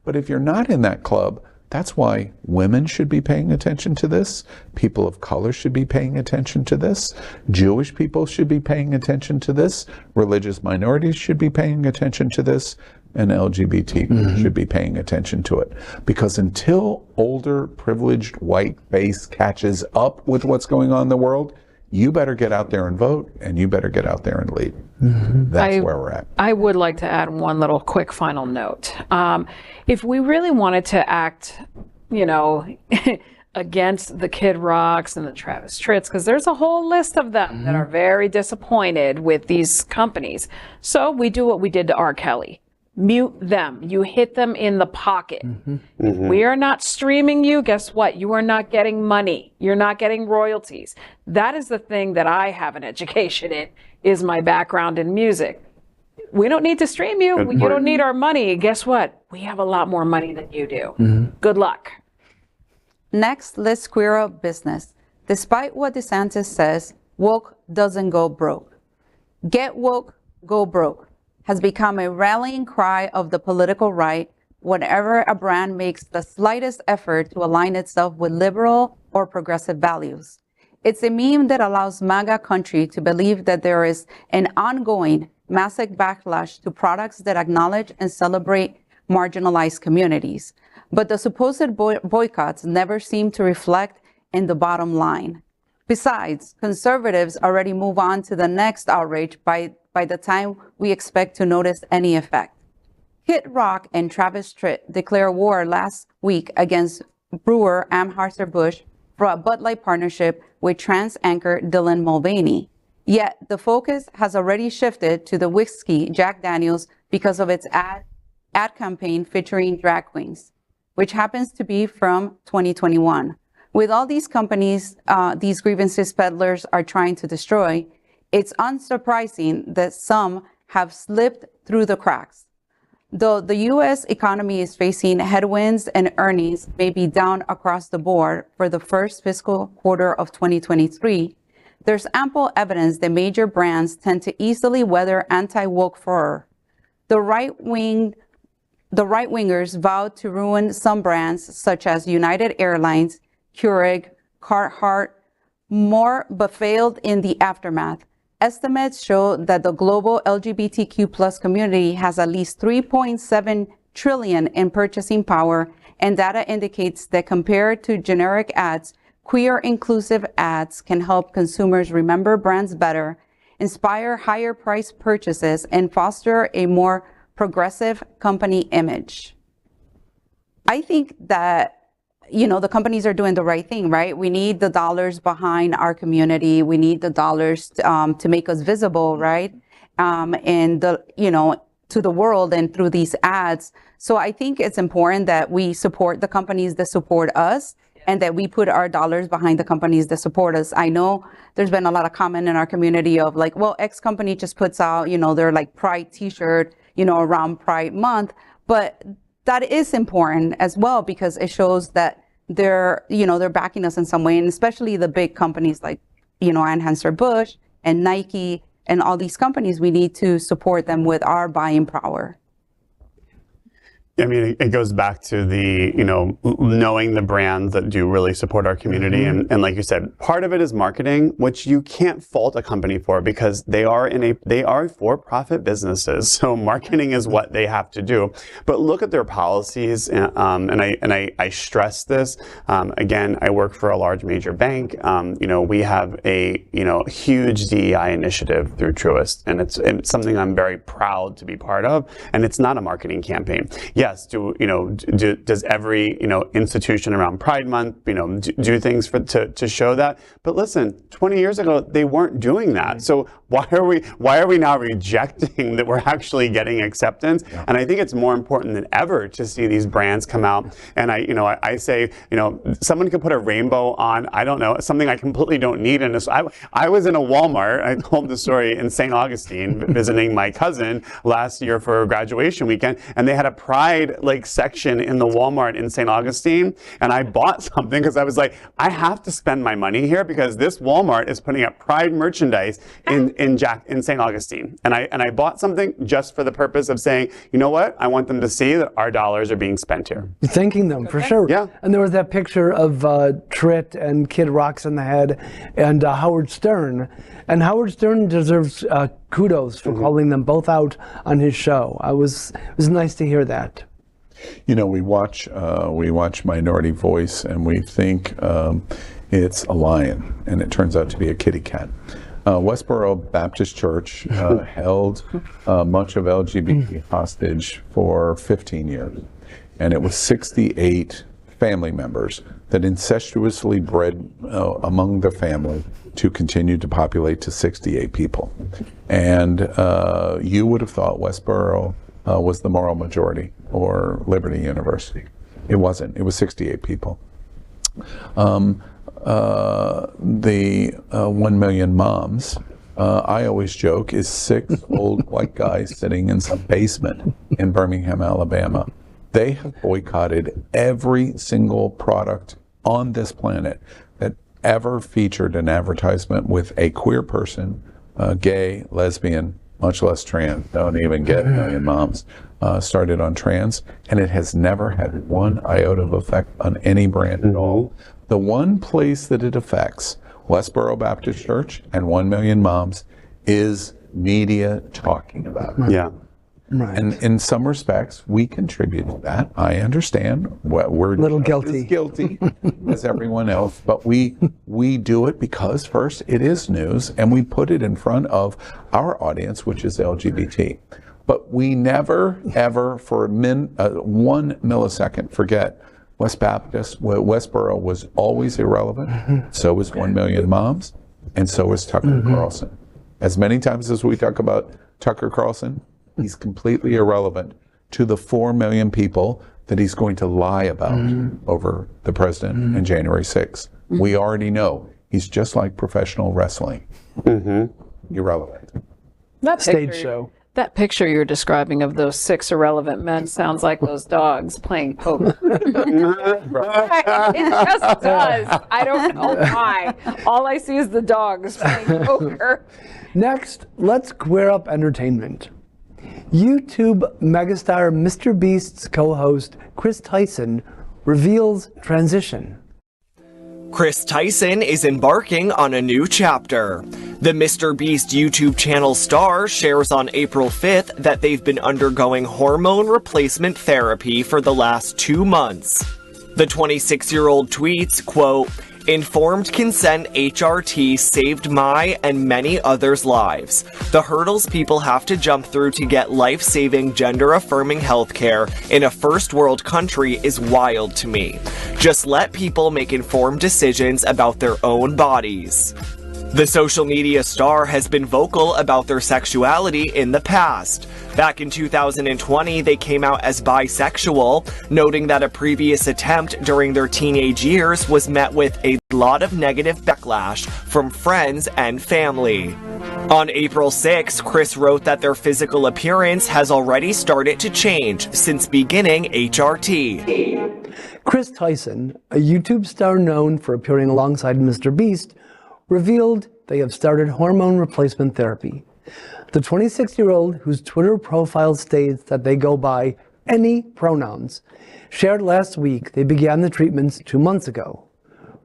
But if you're not in that club, that's why women should be paying attention to this. People of color should be paying attention to this. Jewish people should be paying attention to this. Religious minorities should be paying attention to this. And LGBT should be paying attention to it. Because until older, privileged, white base catches up with what's going on in the world, you better get out there and vote, and you better get out there and lead. That's where we're at. I would like to add one little quick final note. If we really wanted to act, against the Kid Rocks and the Travis Tritts, because there's a whole list of them that are very disappointed with these companies. So we do what we did to R. Kelly. Mute them. You hit them in the pocket. We are not streaming you. Guess what? You are not getting money. You're not getting royalties. That is the thing that I have an education in, is my background in music. We don't need to stream you. You don't need our money. Guess what? We have a lot more money than you do. Good luck. Next, let's square up business. Despite what DeSantis says, woke doesn't go broke. Get woke, go broke has become a rallying cry of the political right whenever a brand makes the slightest effort to align itself with liberal or progressive values. It's a meme that allows MAGA country to believe that there is an ongoing massive backlash to products that acknowledge and celebrate marginalized communities. But the supposed boycotts never seem to reflect in the bottom line. Besides, conservatives already move on to the next outrage by the time we expect to notice any effect. Kid Rock and Travis Tritt declared war last week against brewer Anheuser-Busch for a Bud Light partnership with trans anchor Dylan Mulvaney. Yet the focus has already shifted to the whiskey Jack Daniels because of its ad campaign featuring drag queens, which happens to be from 2021. With all these companies, these grievances peddlers are trying to destroy, it's unsurprising that some have slipped through the cracks. Though the U.S. economy is facing headwinds and earnings may be down across the board for the first fiscal quarter of 2023, there's ample evidence that major brands tend to easily weather anti-woke furor. The right-wingers vowed to ruin some brands such as United Airlines, Keurig, Carhartt, more, but failed in the aftermath. Estimates show that the global LGBTQ plus community has at least 3.7 trillion in purchasing power, and data indicates that compared to generic ads, queer inclusive ads can help consumers remember brands better, inspire higher price purchases, and foster a more progressive company image. I think that the companies are doing the right thing, right? We need the dollars behind our community. We need the dollars to make us visible, right? And to the world and through these ads. So I think it's important that we support the companies that support us and that we put our dollars behind the companies that support us. I know there's been a lot of comment in our community of like, well, X company just puts out, their like Pride t-shirt, around Pride month, but that is important as well because it shows that they're backing us in some way, and especially the big companies like, Anheuser-Busch and Nike and all these companies, we need to support them with our buying power. I mean, it goes back to the, knowing the brands that do really support our community. Mm-hmm. And like you said, part of it is marketing, which you can't fault a company for because they are for-profit businesses. So marketing is what they have to do. But look at their policies. And I stress this. Again, I work for a large major bank. We have a, huge DEI initiative through Truist. And it's something I'm very proud to be part of. And it's not a marketing campaign. Yes, does every institution around Pride Month do things to show that? But listen, 20 years ago they weren't doing that. So why are we now rejecting that we're actually getting acceptance? Yeah. And I think it's more important than ever to see these brands come out. And I say someone could put a rainbow on, I don't know, something I completely don't need. And I was in a Walmart. I told the story in St. Augustine visiting my cousin last year for graduation weekend, and they had a Pride section in the Walmart in St. Augustine, and I bought something because I was like, I have to spend my money here because this Walmart is putting up Pride merchandise in St. Augustine, and I bought something just for the purpose of saying, you know what, I want them to see that our dollars are being spent here. You're thanking them for sure. Yeah. And there was that picture of Tritt and Kid Rock's in the head and Howard Stern, and Howard Stern deserves kudos for calling them both out on his show. It was nice to hear that. We watch Minority Voice and we think it's a lion, and it turns out to be a kitty cat. Westboro Baptist Church held much of LGBT hostage for 15 years, and it was 68 family members that incestuously bred among the family to continue to populate to 68 people. And you would have thought Westboro was the moral majority, or Liberty University. It wasn't. It was 68 people. The 1 million moms, I always joke, is 6 old white guys sitting in some basement in Birmingham, Alabama. They have boycotted every single product on this planet that ever featured an advertisement with a queer person, gay, lesbian, much less trans. Don't even get a million moms started on trans, and it has never had one iota of effect on any brand at all. The one place that it affects, Westboro Baptist Church and 1 million moms, is media talking about it. Yeah. Right. And in some respects, we contribute to that. I understand. We're little guilty. as guilty as everyone else, but we do it because, first, it is news, and we put it in front of our audience, which is LGBT. But we never, ever, for 1 millisecond, forget Westboro was always irrelevant. So was 1 Million Moms, and so was Tucker Carlson. As many times as we talk about Tucker Carlson, he's completely irrelevant to the 4 million people that he's going to lie about over the president and January 6th. We already know he's just like professional wrestling. Irrelevant. That Stage picture, show. That picture you're describing of those 6 irrelevant men sounds like those dogs playing poker. It just does. I don't know why. All I see is the dogs playing poker. Next, let's queer up entertainment. YouTube megastar MrBeast's co-host Chris Tyson reveals transition. Chris Tyson is embarking on a new chapter. The MrBeast YouTube channel star shares on April 5th that they've been undergoing hormone replacement therapy for the last 2 months. The 26-year-old tweets, quote, "Informed consent HRT saved my and many others' lives. The hurdles people have to jump through to get life-saving, gender-affirming healthcare in a first-world country is wild to me. Just let people make informed decisions about their own bodies." The social media star has been vocal about their sexuality in the past. Back in 2020, they came out as bisexual, noting that a previous attempt during their teenage years was met with a lot of negative backlash from friends and family. On April 6, Chris wrote that their physical appearance has already started to change since beginning HRT. Chris Tyson, a YouTube star known for appearing alongside MrBeast, revealed they have started hormone replacement therapy. The 26-year-old, whose Twitter profile states that they go by any pronouns, shared last week they began the treatments 2 months ago.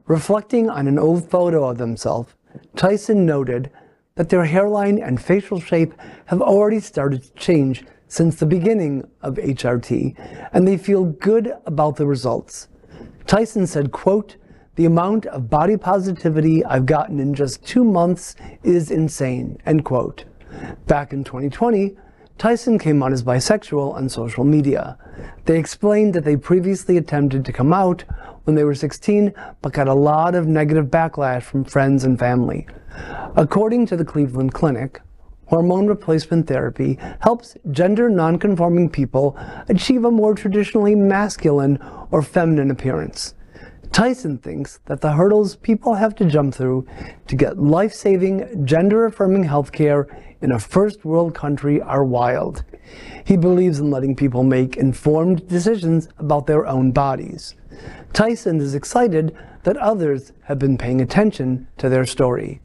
Reflecting on an old photo of themselves, Tyson noted that their hairline and facial shape have already started to change since the beginning of HRT, and they feel good about the results. Tyson said, quote, "The amount of body positivity I've gotten in just 2 months is insane," end quote. Back in 2020, Tyson came out as bisexual on social media. They explained that they previously attempted to come out when they were 16, but got a lot of negative backlash from friends and family. According to the Cleveland Clinic, hormone replacement therapy helps gender nonconforming people achieve a more traditionally masculine or feminine appearance. Tyson thinks that the hurdles people have to jump through to get life-saving, gender-affirming healthcare in a first-world country are wild. He believes in letting people make informed decisions about their own bodies. Tyson is excited that others have been paying attention to their story.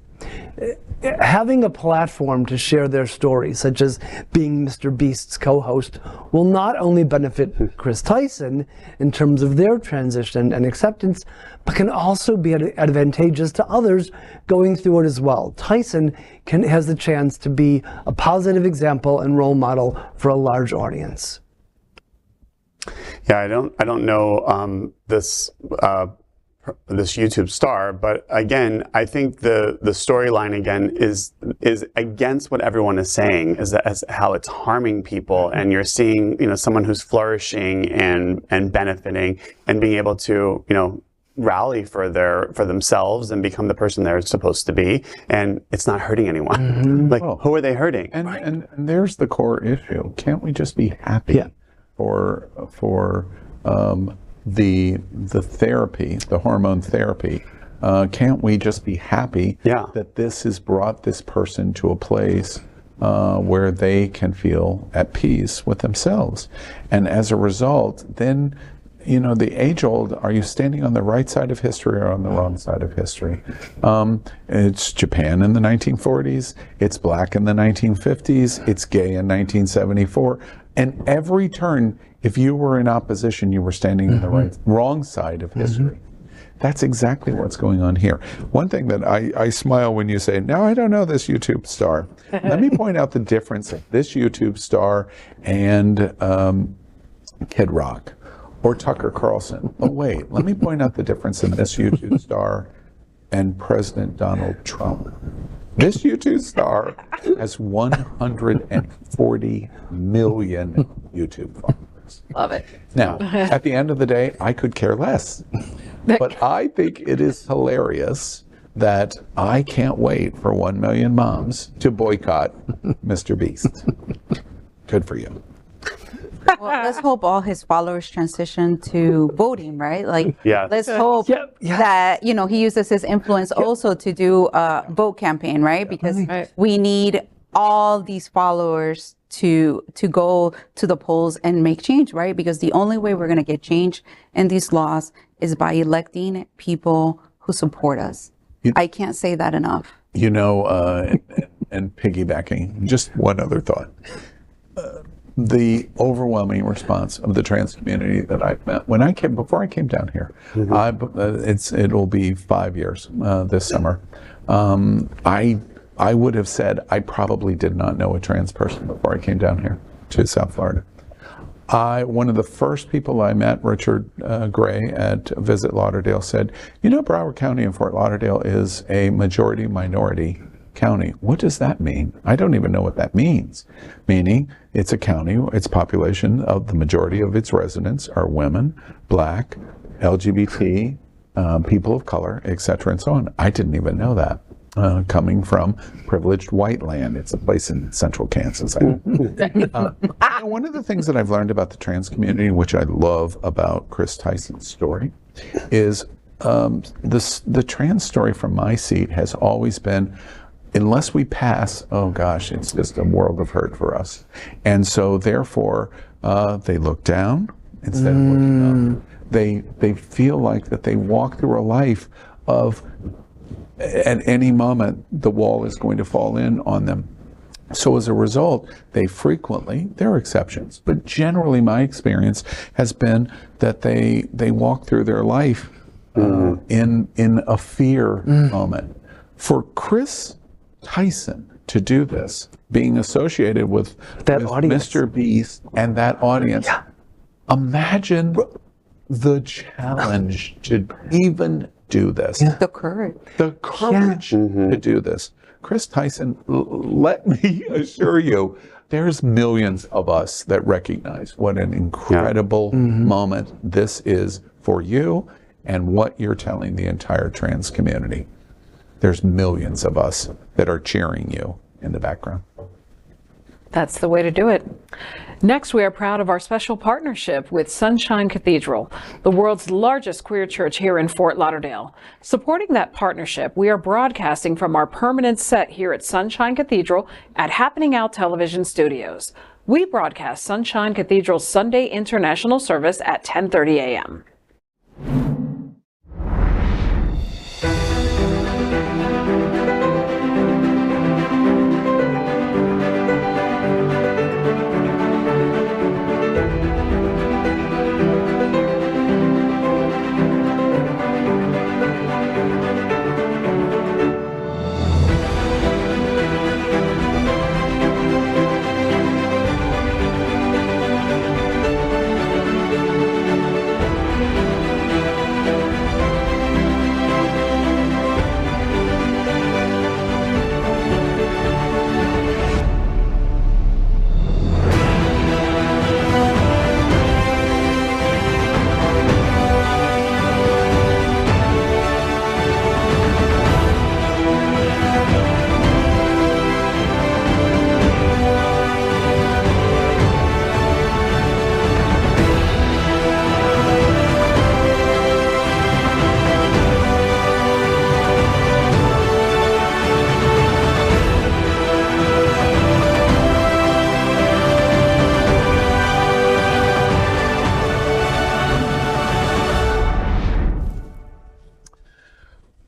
Having a platform to share their story, such as being MrBeast's co-host, will not only benefit Chris Tyson in terms of their transition and acceptance, but can also be advantageous to others going through it as well. Tyson has the chance to be a positive example and role model for a large audience. Yeah, I don't know this YouTube star, but again, I think the storyline again is against what everyone is saying, as how it's harming people, and you're seeing someone who's flourishing and benefiting and being able to rally for themselves and become the person they're supposed to be, and it's not hurting anyone. Like, who are they hurting? And there's the core issue. Can't we just be happy for the therapy, the hormone therapy? Can't we just be happy that this has brought this person to a place where they can feel at peace with themselves? And as a result, then, the age-old, are you standing on the right side of history or on the wrong side of history? It's Japan in the 1940s, it's black in the 1950s, it's gay in 1974, and every turn, if you were in opposition, you were standing on the wrong side of history. That's exactly what's going on here. One thing that I smile when you say, now I don't know this YouTube star. Let me point out the difference of this YouTube star and Kid Rock or Tucker Carlson. Oh wait, let me point out the difference in this YouTube star and President Donald Trump. This YouTube star has 140 million YouTube followers. Love it. Now, at the end of the day, I could care less. But I think it is hilarious that I can't wait for 1 million moms to boycott MrBeast. Good for you. Well, let's hope all his followers transition to voting, right? Like, let's hope that, you know, he uses his influence also to do a vote campaign, right? Because we need all these followers to go to the polls and make change, right? Because the only way we're going to get change in these laws is by electing people who support us. I can't say that enough. You know, and piggybacking, just one other thought. The overwhelming response of the trans community that I've met before I came down here, it'll be 5 years this summer. I would have said I probably did not know a trans person before I came down here to South Florida. One of the first people I met, Richard Gray at Visit Lauderdale, said, you know, Broward County in Fort Lauderdale is a majority minority county. What does that mean? I don't even know what that means. Meaning it's a county, its population of the majority of its residents are women, Black, LGBT, people of color, etc. and so on. I didn't even know that. Coming from privileged white land. It's a place in central Kansas. One of the things that I've learned about the trans community, which I love about Chris Tyson's story, is the trans story from my seat has always been, unless we pass, oh gosh, it's just a world of hurt for us. And so therefore, they look down instead of looking up. They feel like that they walk through a life of, at any moment, the wall is going to fall in on them. So as a result, they frequently, there are exceptions, but generally my experience has been that they walk through their life in a fear moment. For Chris Tyson to do this, being associated with MrBeast and that audience, imagine the challenge to even do this. The courage. The courage to do this. Chris Tyson, let me assure you, there's millions of us that recognize what an incredible moment this is for you and what you're telling the entire trans community. There's millions of us that are cheering you in the background. That's the way to do it. Next, we are proud of our special partnership with Sunshine Cathedral, the world's largest queer church here in Fort Lauderdale. Supporting that partnership, we are broadcasting from our permanent set here at Sunshine Cathedral at Happening Out Television Studios. We broadcast Sunshine Cathedral's Sunday International Service at 10:30 a.m.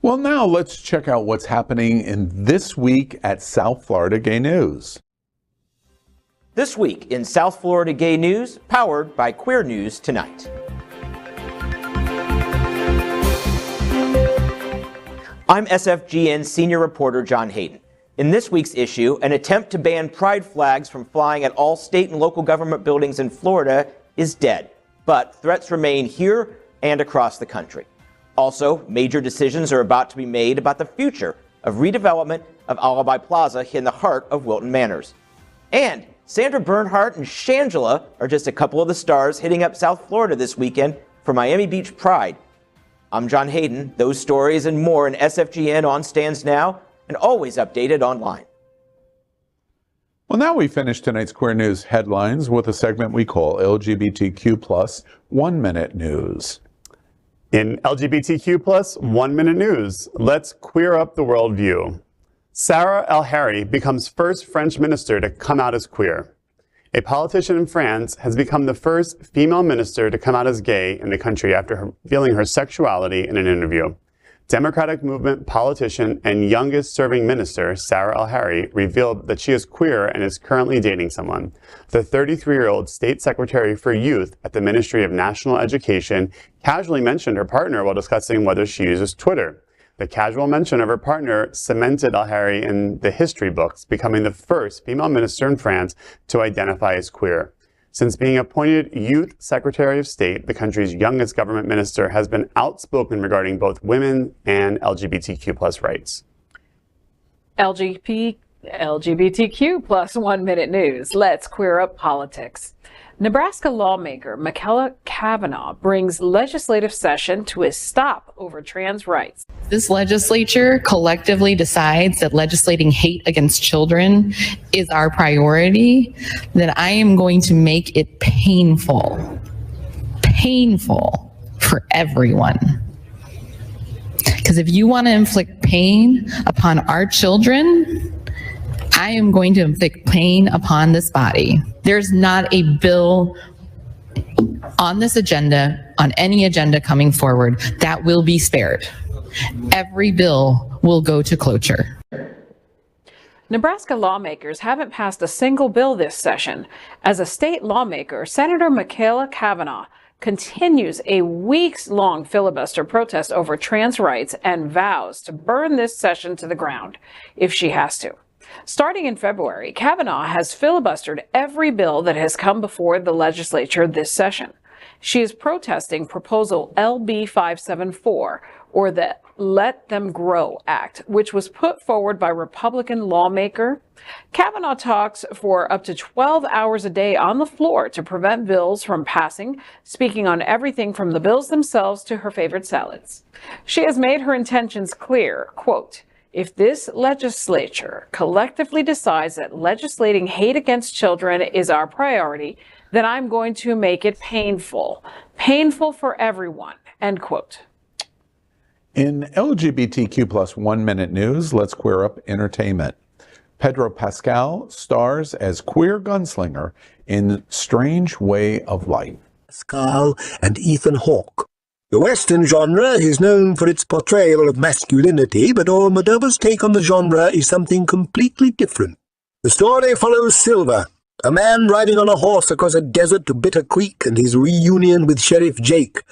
Well, now let's check out what's happening in This Week at South Florida Gay News. This week in South Florida Gay News, powered by Queer News Tonight. I'm SFGN senior reporter John Hayden. In this week's issue, an attempt to ban pride flags from flying at all state and local government buildings in Florida is dead, but threats remain here and across the country. Also, major decisions are about to be made about the future of redevelopment of Alibi Plaza in the heart of Wilton Manors. And Sandra Bernhardt and Shangela are just a couple of the stars hitting up South Florida this weekend for Miami Beach Pride. I'm John Hayden. Those stories and more in SFGN on stands now and always updated online. Well, now we finish tonight's Queer News headlines with a segment we call LGBTQ plus 1 Minute News. In LGBTQ plus 1 Minute News, let's queer up the worldview. Sarah Haïry becomes first French minister to come out as queer. A politician in France has become the first female minister to come out as gay in the country after revealing her sexuality in an interview. Democratic movement politician and youngest serving minister, Sarah Haïry, revealed that she is queer and is currently dating someone. The 33-year-old state secretary for youth at the Ministry of National Education casually mentioned her partner while discussing whether she uses Twitter. The casual mention of her partner cemented Haïry in the history books, becoming the first female minister in France to identify as queer. Since being appointed Youth Secretary of State, the country's youngest government minister has been outspoken regarding both women and LGBTQ plus rights. LGBTQ plus 1 Minute News. Let's queer up politics. Nebraska lawmaker Machaela Cavanaugh brings legislative session to a stop over trans rights. This legislature collectively decides that legislating hate against children is our priority, then I am going to make it painful for everyone. Because if you want to inflict pain upon our children, I am going to inflict pain upon this body. There's not a bill on this agenda, on any agenda coming forward, that will be spared. Every bill will go to cloture. Nebraska lawmakers haven't passed a single bill this session. As a state lawmaker, Senator Machaela Cavanaugh continues a weeks-long filibuster protest over trans rights and vows to burn this session to the ground if she has to. Starting in February, Cavanaugh has filibustered every bill that has come before the legislature this session. She is protesting Proposal LB 574, or the Let Them Grow Act, which was put forward by Republican lawmaker. Cavanaugh talks for up to 12 hours a day on the floor to prevent bills from passing, speaking on everything from the bills themselves to her favorite salads. She has made her intentions clear, quote, "If this legislature collectively decides that legislating hate against children is our priority, then I'm going to make it painful for everyone," end quote. In LGBTQ plus 1 Minute News, let's queer up entertainment. Pedro Pascal stars as queer gunslinger in Strange Way of Life. Pascal and Ethan Hawke. The Western genre is known for its portrayal of masculinity, but Almodovar's take on the genre is something completely different. The story follows Silver, a man riding on a horse across a desert to Bitter Creek, and his reunion with Sheriff Jake,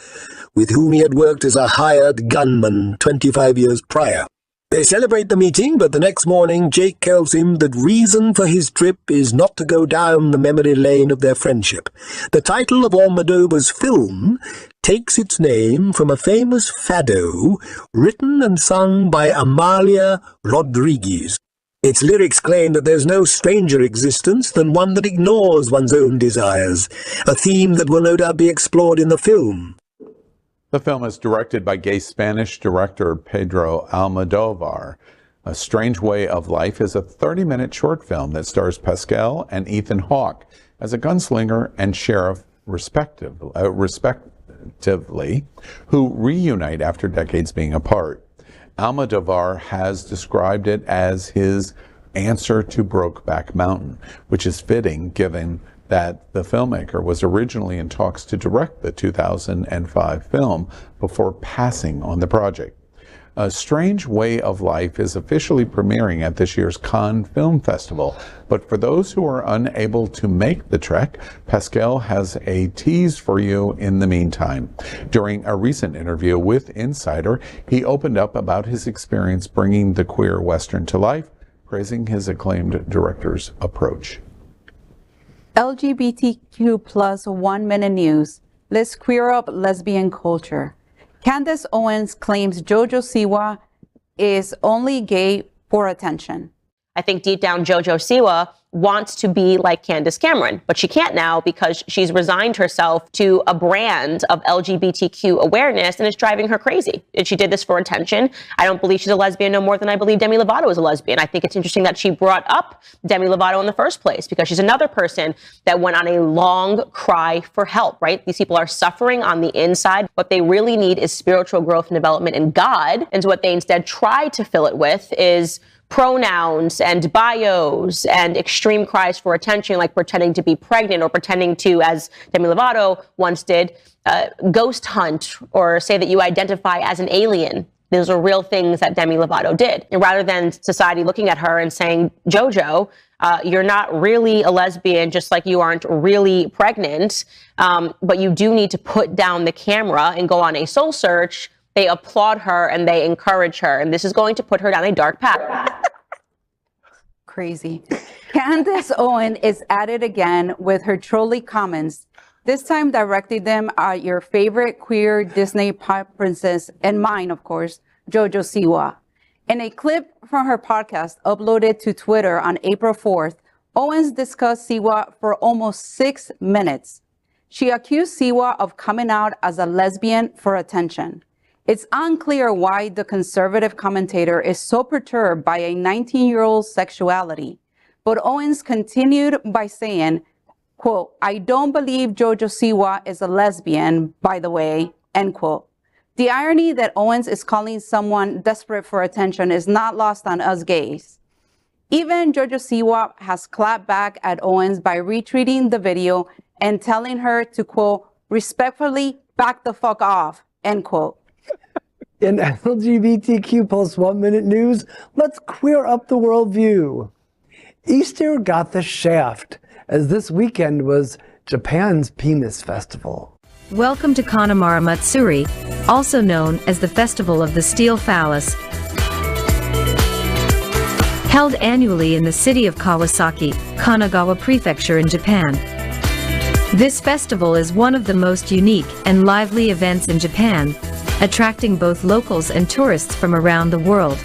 with whom he had worked as a hired gunman 25 years prior. They celebrate the meeting, but the next morning Jake tells him that reason for his trip is not to go down the memory lane of their friendship. The title of Almodovar's film takes its name from a famous fado written and sung by Amalia Rodriguez. Its lyrics claim that there's no stranger existence than one that ignores one's own desires, a theme that will no doubt be explored in the film. The film is directed by gay Spanish director Pedro Almodovar. A Strange Way of Life is a 30-minute short film that stars Pascal and Ethan Hawke as a gunslinger and sheriff, respectively, who reunite after decades being apart. Almodovar has described it as his answer to Brokeback Mountain, which is fitting given that the filmmaker was originally in talks to direct the 2005 film before passing on the project. A Strange Way of Life is officially premiering at this year's Cannes Film Festival. But for those who are unable to make the trek, Pascal has a tease for you in the meantime. During a recent interview with Insider, he opened up about his experience bringing the queer Western to life, praising his acclaimed director's approach. LGBTQ plus 1 minute news. Let's queer up lesbian culture. Candace Owens claims JoJo Siwa is only gay for attention. I think deep down JoJo Siwa wants to be like Candace Cameron, but she can't now because she's resigned herself to a brand of LGBTQ awareness, and it's driving her crazy. And she did this for attention. I don't believe she's a lesbian no more than I believe Demi Lovato is a lesbian. I think it's interesting that she brought up Demi Lovato in the first place because she's another person that went on a long cry for help, right? These people are suffering on the inside. What they really need is spiritual growth and development in God. And so what they instead try to fill it with is pronouns and bios and extreme cries for attention, like pretending to be pregnant or pretending to, as Demi Lovato once did, ghost hunt or say that you identify as an alien. Those are real things that Demi Lovato did. And rather than society looking at her and saying, JoJo, you're not really a lesbian, just like you aren't really pregnant, but you do need to put down the camera and go on a soul search, they applaud her and they encourage her. And this is going to put her down a dark path. Crazy. Candace Owen is at it again with her trolly comments, this time directing them at your favorite queer Disney pop princess, and mine, of course, JoJo Siwa. In a clip from her podcast uploaded to Twitter on April 4th, Owens discussed Siwa for almost 6 minutes. She accused Siwa of coming out as a lesbian for attention. It's unclear why the conservative commentator is so perturbed by a 19-year-old's sexuality. But Owens continued by saying, quote, I don't believe JoJo Siwa is a lesbian, by the way, end quote. The irony that Owens is calling someone desperate for attention is not lost on us gays. Even JoJo Siwa has clapped back at Owens by retweeting the video and telling her to, quote, respectfully back the fuck off, end quote. In LGBTQ plus 1 minute news, let's queer up the worldview. Easter got the shaft, as this weekend was Japan's Penis Festival. Welcome to Connemara Matsuri, also known as the Festival of the Steel Phallus. Held annually in the city of Kawasaki, Kanagawa Prefecture in Japan. This festival is one of the most unique and lively events in Japan, attracting both locals and tourists from around the world.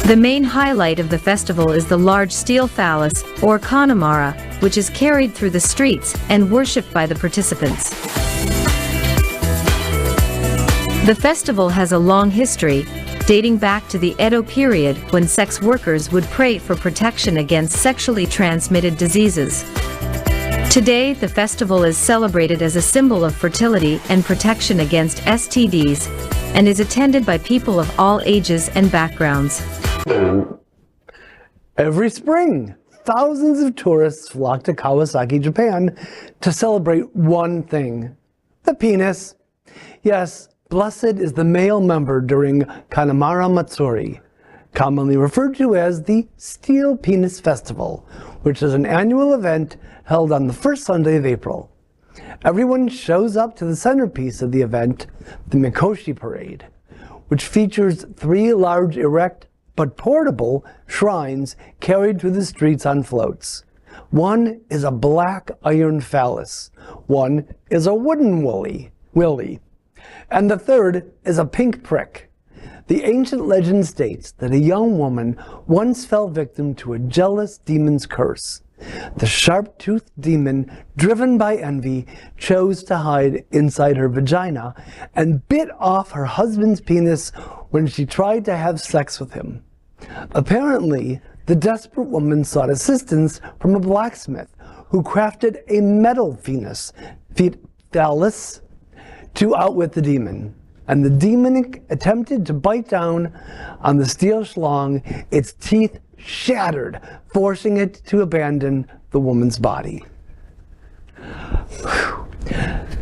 The main highlight of the festival is the large steel phallus, or Connemara, which is carried through the streets and worshipped by the participants. The festival has a long history, dating back to the Edo period when sex workers would pray for protection against sexually transmitted diseases. Today, the festival is celebrated as a symbol of fertility and protection against STDs, and is attended by people of all ages and backgrounds. Every spring, thousands of tourists flock to Kawasaki, Japan, to celebrate one thing: the penis. Yes, blessed is the male member during Connemara Matsuri, commonly referred to as the Steel Penis Festival, which is an annual event held on the first Sunday of April. Everyone shows up to the centerpiece of the event, the Mikoshi Parade, which features 3 large erect but portable shrines carried through the streets on floats. One is a black iron phallus, one is a wooden willy, and the third is a pink prick. The ancient legend states that a young woman once fell victim to a jealous demon's curse. The sharp-toothed demon, driven by envy, chose to hide inside her vagina and bit off her husband's penis when she tried to have sex with him. Apparently, the desperate woman sought assistance from a blacksmith who crafted a metal phallus to outwit the demon. And the demon attempted to bite down on the steel schlong, its teeth shattered, forcing it to abandon the woman's body.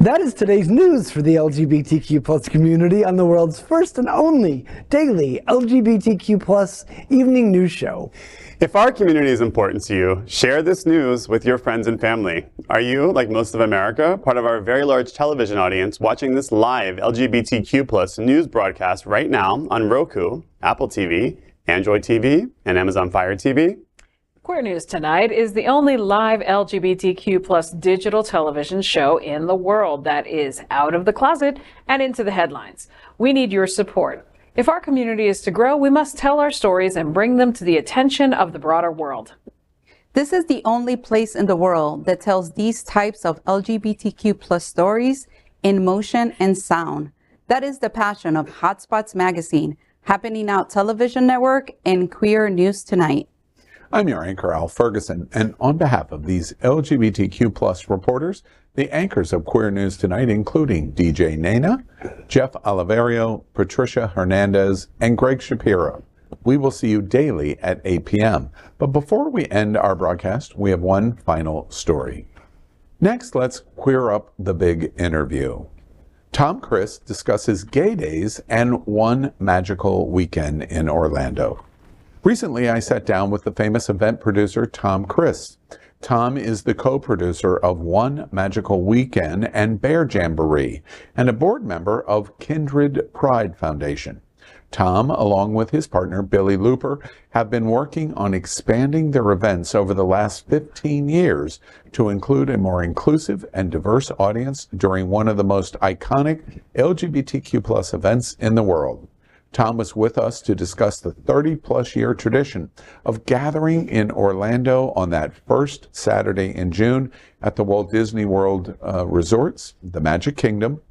That is today's news for the LGBTQ plus community on the world's first and only daily LGBTQ plus evening news show. If our community is important to you, share this news with your friends and family. Are you, like most of America, part of our very large television audience watching this live LGBTQ plus news broadcast right now on Roku, Apple TV, Android TV, and Amazon Fire TV? Queer News Tonight is the only live LGBTQ plus digital television show in the world that is out of the closet and into the headlines. We need your support. If our community is to grow, we must tell our stories and bring them to the attention of the broader world. This is the only place in the world that tells these types of LGBTQ plus stories in motion and sound. That is the passion of Hotspots Magazine, Happening Out Television Network, and Queer News Tonight. I'm your anchor, Al Ferguson, and on behalf of these LGBTQ plus reporters, the anchors of Queer News Tonight, including DJ Nena, Jeff Oliverio, Patricia Hernandez, and Gregg Shapiro. We will see you daily at 8 p.m. But before we end our broadcast, we have one final story. Next, let's queer up the big interview. Tom Criss discusses gay days and one magical weekend in Orlando. Recently, I sat down with the famous event producer, Tom Criss. Tom is the co-producer of One Magical Weekend and Bear Jamboree, and a board member of Kindred Pride Foundation. Tom, along with his partner, Billy Looper, have been working on expanding their events over the last 15 years to include a more inclusive and diverse audience during one of the most iconic LGBTQ plus events in the world. Tom was with us to discuss the 30-plus year tradition of gathering in Orlando on that first Saturday in June at the Walt Disney World Resorts, the Magic Kingdom,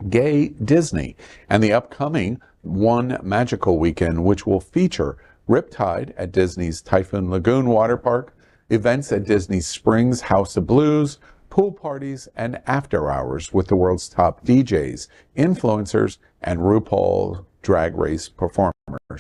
Gay Disney, and the upcoming One Magical Weekend, which will feature Riptide at Disney's Typhoon Lagoon Water Park, events at Disney Springs House of Blues, pool parties, and after hours with the world's top DJs, influencers, and RuPaul Drag Race performers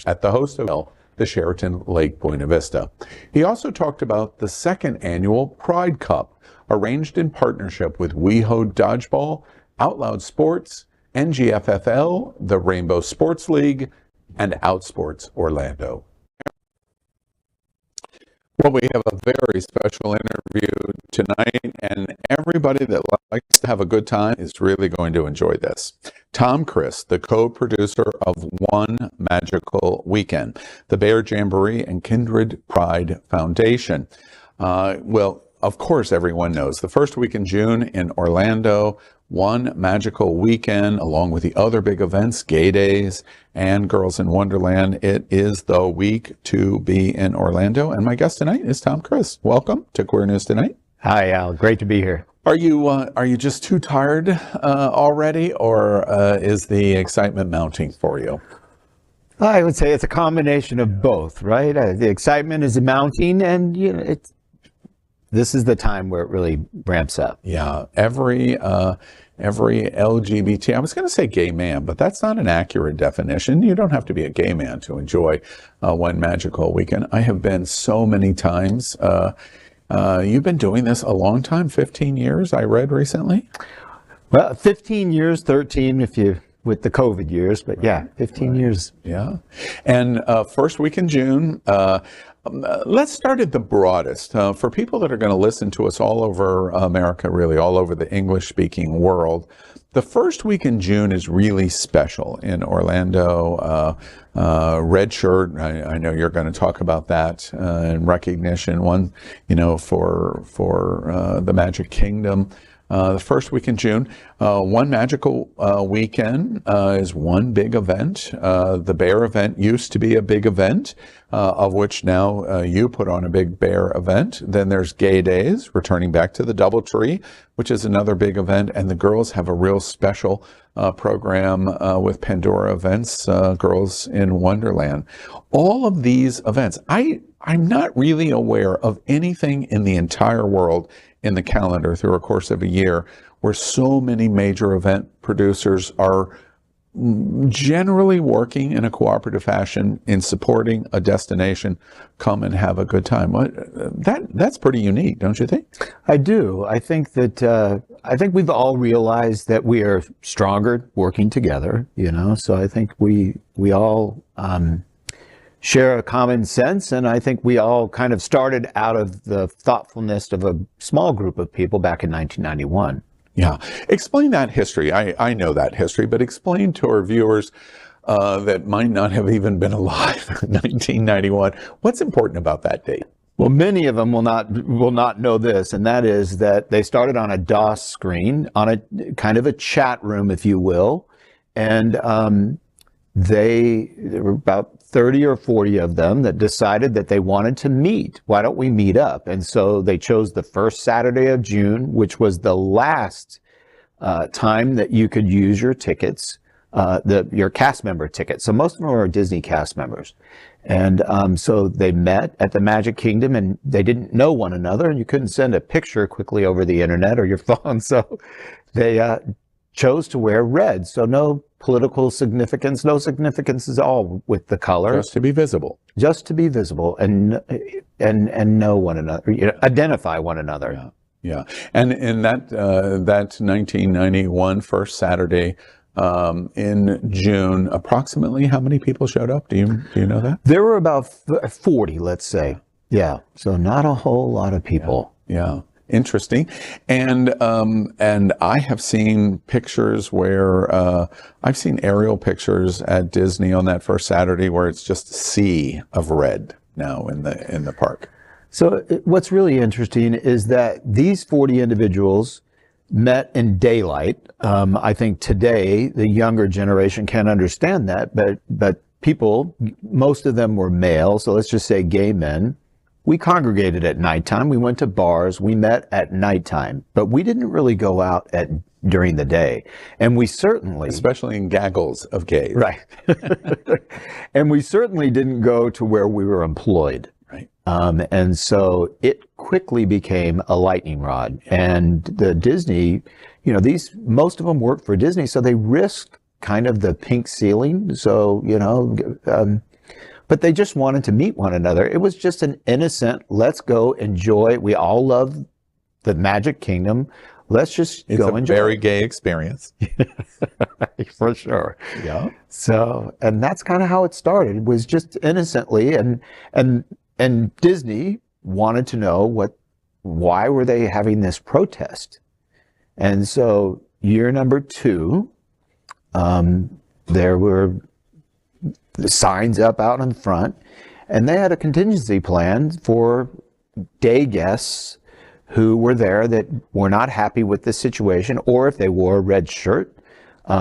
at the host hotel, the Sheraton Lake Buena Vista. He also talked about the second annual Pride Cup, arranged in partnership with WeHo Dodgeball, Out Loud Sports, NGFFL, the Rainbow Sports League, and Outsports Orlando. Well, we have a very special interview tonight, and everybody that likes to have a good time is really going to enjoy this. Tom Criss, the co-producer of One Magical Weekend, the Bear Jamboree, and Kindred Pride Foundation. Well, of course, everyone knows the first week in June in Orlando, One Magical Weekend, along with the other big events, Gay Days and Girls in Wonderland. It is the week to be in Orlando. And my guest tonight is Tom Criss. Welcome to Queer News Tonight. Hi, Al. Great to be here. Are you just too tired already, or is the excitement mounting for you? I would say it's a combination of both, right? The excitement is mounting, and this is the time where it really ramps up. Yeah, every LGBT, I was going to say gay man, but that's not an accurate definition. You don't have to be a gay man to enjoy One Magical Weekend. I have been so many times. You've been doing this a long time, 15 years, I read recently. Well, 15 years, 13 if you with the COVID years, but yeah, 15 years. Yeah. And first week in June, let's start at the broadest. For people that are going to listen to us all over America, really all over the English-speaking world, the first week in June is really special in Orlando. Red Shirt, I know you're going to talk about that in recognition. One, for the Magic Kingdom. The first week in June, One Magical Weekend is one big event. The Bear event used to be a big event, of which now you put on a big Bear event. Then there's Gay Days, returning back to the DoubleTree, which is another big event. And the girls have a real special program with Pandora Events, Girls in Wonderland. All of these events, I'm not really aware of anything in the entire world in the calendar through a course of a year where so many major event producers are generally working in a cooperative fashion in supporting a destination. Come and have a good time. That's pretty unique, don't you think? I do. I think that I think we've all realized that we are stronger working together, so I think we all share a common sense, and I think we all kind of started out of the thoughtfulness of a small group of people back in 1991. Yeah. Explain that history. I know that history, but explain to our viewers that might not have even been alive in 1991. What's important about that date? Well, many of them will not know this, and that is that they started on a DOS screen, on a kind of a chat room, if you will, and there were about 30 or 40 of them that decided that they wanted to meet. Why don't we meet up? And so they chose the first Saturday of June, which was the last time that you could use your tickets, your cast member tickets. So most of them are Disney cast members. And so they met at the Magic Kingdom, and they didn't know one another, and you couldn't send a picture quickly over the internet or your phone. So they chose to wear red. So no political significance, no significance at all with the color. Just to be visible. Just to be visible and know one another, identify one another. Yeah. And in that 1991 first Saturday in June, approximately how many people showed up? Do you know that? There were about 40, let's say. Yeah. So not a whole lot of people. Yeah. Interesting. And I have seen pictures where I've seen aerial pictures at Disney on that first Saturday where it's just a sea of red now in the park. So what's really interesting is that these 40 individuals met in daylight. I think today the younger generation can't understand that, but people, most of them were male, so let's just say gay men. We congregated at nighttime. We went to bars. We met at nighttime, but we didn't really go out during the day. And we certainly, especially in gaggles of gays, right? And we certainly didn't go to where we were employed. Right. And so it quickly became a lightning rod. And the Disney, most of them worked for Disney, so they risked kind of the pink ceiling. So, but they just wanted to meet one another. It was just an innocent, let's go enjoy. We all love the Magic Kingdom. Let's just go enjoy. It's a very gay experience. For sure. Yeah. So, and that's kind of how it started. It was just innocently, and Disney wanted to know why were they having this protest? And so year number 2, there were the signs up out in front, and they had a contingency plan for day guests who were there that were not happy with the situation, or if they wore a red shirt,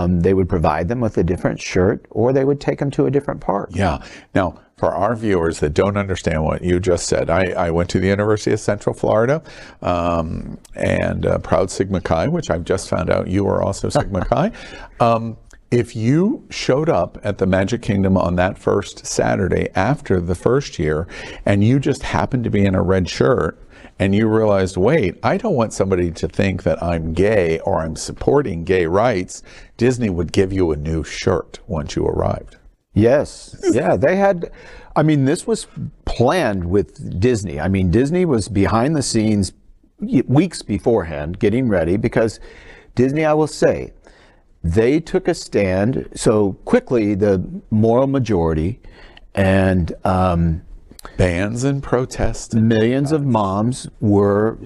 they would provide them with a different shirt, or they would take them to a different park. Yeah. Now, for our viewers that don't understand what you just said, I went to the University of Central Florida, and proud Sigma Chi, which I've just found out you are also Sigma Chi. If you showed up at the Magic Kingdom on that first Saturday after the first year, and you just happened to be in a red shirt, and you realized, wait, I don't want somebody to think that I'm gay or I'm supporting gay rights, Disney would give you a new shirt once you arrived. Yes. Yeah, they had, this was planned with Disney. Disney was behind the scenes weeks beforehand getting ready, because Disney, I will say, they took a stand so quickly, the moral majority, and bans and protests. Millions of moms were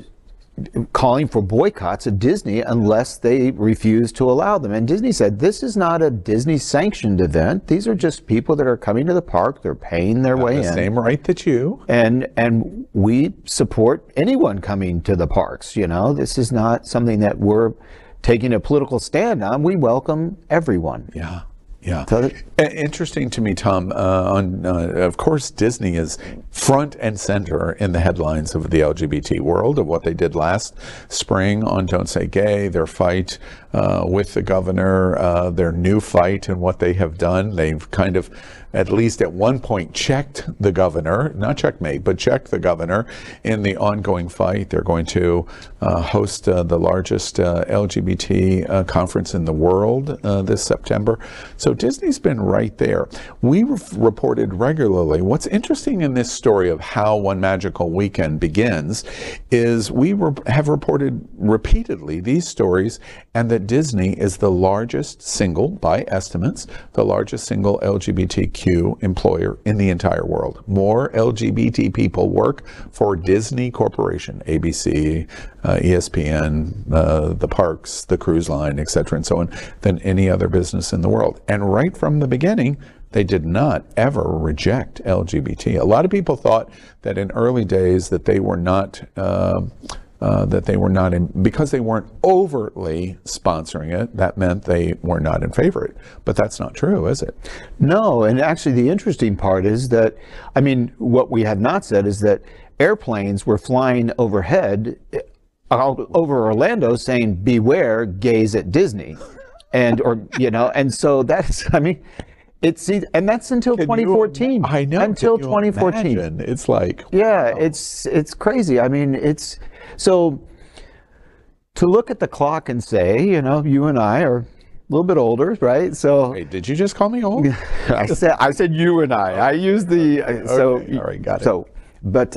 calling for boycotts of Disney unless they refused to allow them. And Disney said, this is not a Disney sanctioned event. These are just people that are coming to the park. They're paying their way in. The same right that you. And we support anyone coming to the parks. This is not something that we're taking a political stand on. We welcome everyone. Yeah. Yeah. Interesting to me, Tom. Of course, Disney is front and center in the headlines of the LGBT world, of what they did last spring on Don't Say Gay, their fight with the governor, their new fight and what they have done. They've kind of at least at one point checked the governor, not checkmate, but checked the governor in the ongoing fight. They're going to host the largest LGBT conference in the world this September. So Disney's been right there. We reported regularly. What's interesting in this story of how One Magical Weekend begins is we have reported repeatedly these stories, and that Disney is the largest single, by estimates, the largest single LGBTQ employer in the entire world. More LGBT people work for Disney Corporation, ABC, ESPN, the parks, the cruise line, etc., and so on, than any other business in the world. And right from the beginning, they did not ever reject LGBT. A lot of people thought that in early days that they were not because they weren't overtly sponsoring it, that meant they were not in favor of it. But that's not true, is it? No, and actually the interesting part is that, I mean, what we have not said is that airplanes were flying overhead over Orlando saying, "Beware gays at Disney." And so that's, I mean, and that's until 2014. I know. Until 2014. Imagine? It's like, yeah, it's crazy. I mean, so to look at the clock and say, you and I are a little bit older, right? So, wait, did you just call me old? I said you and I. I used the okay, all right, got it. So, but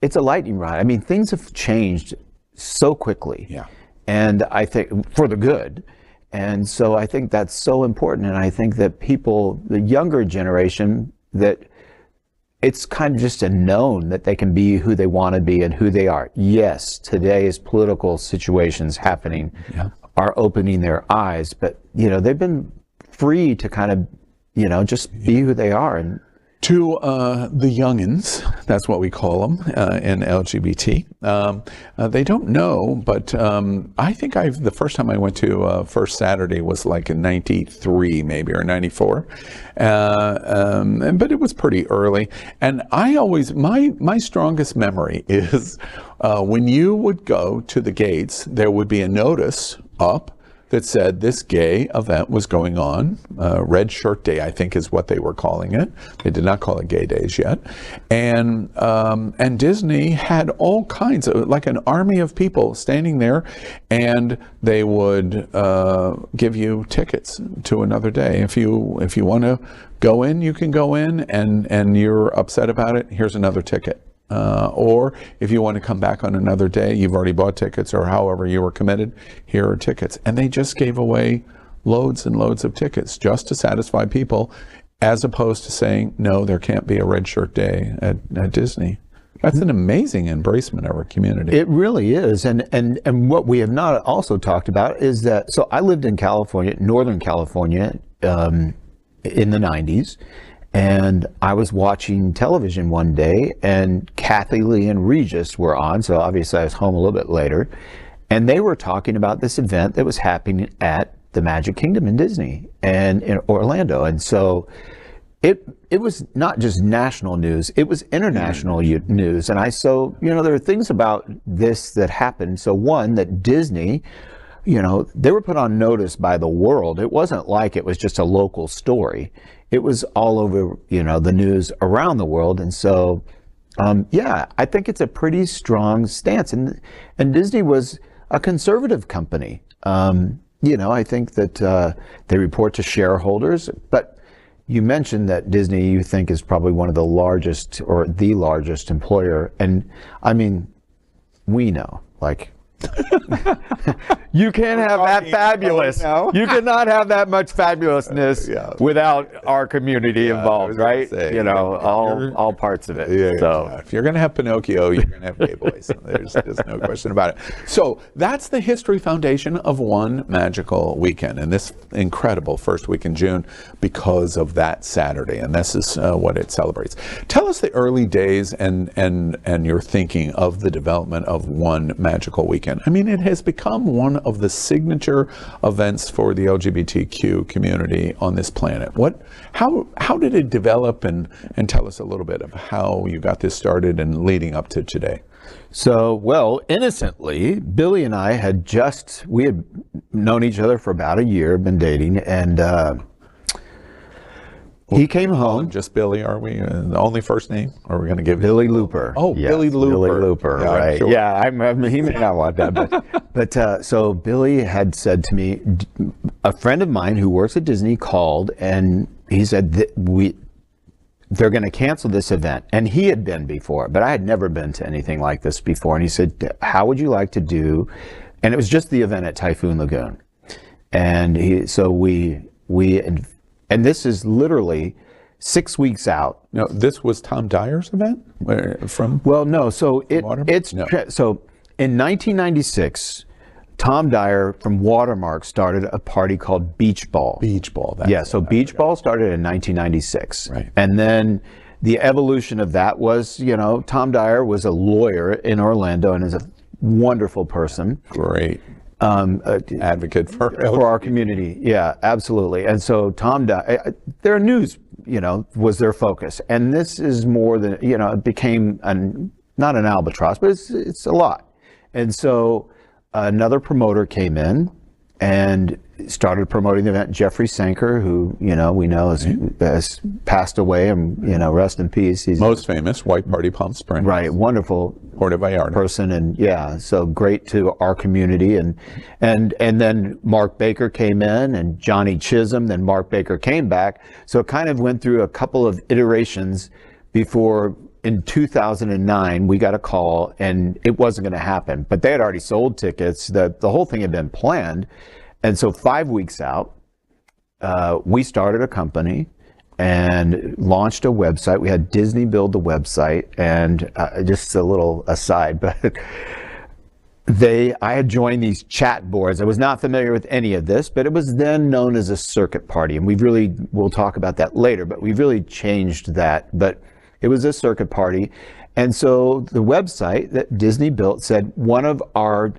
it's a lightning rod. I mean, things have changed so quickly. Yeah. And I think for the good. And so I think that's so important. And I think that people, the younger generation, that it's kind of just a known that they can be who they want to be and who they are. Yes, today's political situations happening are opening their eyes, but they've been free to kind of just be who they are. And to the youngins, that's what we call them in LGBT. They don't know, but I think the first time I went to First Saturday was like in 93 maybe, or 94. But it was pretty early. And I always, my strongest memory is when you would go to the gates, there would be a notice up that said this gay event was going on. Red Shirt Day, I think, is what they were calling it. They did not call it Gay Days yet. And Disney had all kinds of, like an army of people standing there, and they would give you tickets to another day. If you want to go in, you can go in, and you're upset about it, here's another ticket. Or if you want to come back on another day, you've already bought tickets, or however you were committed, here are tickets. And they just gave away loads and loads of tickets just to satisfy people, as opposed to saying, no, there can't be a Red Shirt Day at Disney. That's an amazing embracement of our community. It really is. And what we have not also talked about is that, so I lived in California, Northern California, in the 90s. And I was watching television one day, and Kathy Lee and Regis were on, so obviously I was home a little bit later, and they were talking about this event that was happening at the Magic Kingdom in Disney and in Orlando. And so it was not just national news, it was international news. And there are things about this that happened. So one, that Disney, they were put on notice by the world. It wasn't like it was just a local story. It was all over, the news around the world. And so, I think it's a pretty strong stance. And Disney was a conservative company. I think that they report to shareholders. But you mentioned that Disney, you think, is probably one of the largest, or the largest employer. And I mean, we know, like, you can't have that fabulous. You cannot have that much fabulousness without our community involved, right? All parts of it. If you're going to have Pinocchio, you're going to have gay boys. There's no question about it. So that's the history foundation of One Magical Weekend, and this incredible first week in June because of that Saturday, and this is what it celebrates. Tell us the early days and your thinking of the development of One Magical Weekend. I mean, it has become one of the signature events for the LGBTQ community on this planet. How did it develop, and tell us a little bit of how you got this started and leading up to today? So, well, innocently, Billy and I we had known each other for about a year, been dating, and He came home. Just Billy, are we? The only first name? Or are we going to give Billy Looper? Oh, yes, Billy Looper. Billy Looper, Yeah, right. sure. Yeah, I mean, he may not want that. But so Billy had said to me, a friend of mine who works at Disney called and he said, they're going to cancel this event. And he had been before, but I had never been to anything like this before. And he said, how would you like to do? And it was just the event at Typhoon Lagoon. And and this is literally 6 weeks out. No, this was Tom Dyer's event? Well, no. So so in 1996, Tom Dyer from Watermark started a party called Beach Ball. Beach Ball. So Beach Ball started in 1996. Right. And then the evolution of that was, Tom Dyer was a lawyer in Orlando and is a wonderful person. Great. Advocate for our community. Yeah, absolutely. And so Tom Dyer, their news, was their focus. And this is more than, it became not an albatross, but it's a lot. And so another promoter came in and started promoting the event. Jeffrey Sanker, who we know has passed away, and rest in peace. He's most famous White Party Palm Springs. Right, wonderful Puerto Vallarta person, and so great to our community. And then Mark Baker came in, and Johnny Chisholm. Then Mark Baker came back. So it kind of went through a couple of iterations before. In 2009, we got a call, and it wasn't going to happen. But they had already sold tickets. The whole thing had been planned. And so 5 weeks out, we started a company and launched a website. We had Disney build the website. And just a little aside, but I had joined these chat boards. I was not familiar with any of this, but it was then known as a circuit party. And we'll talk about that later, but we've really changed that. But it was a circuit party. And so the website that Disney built said one of our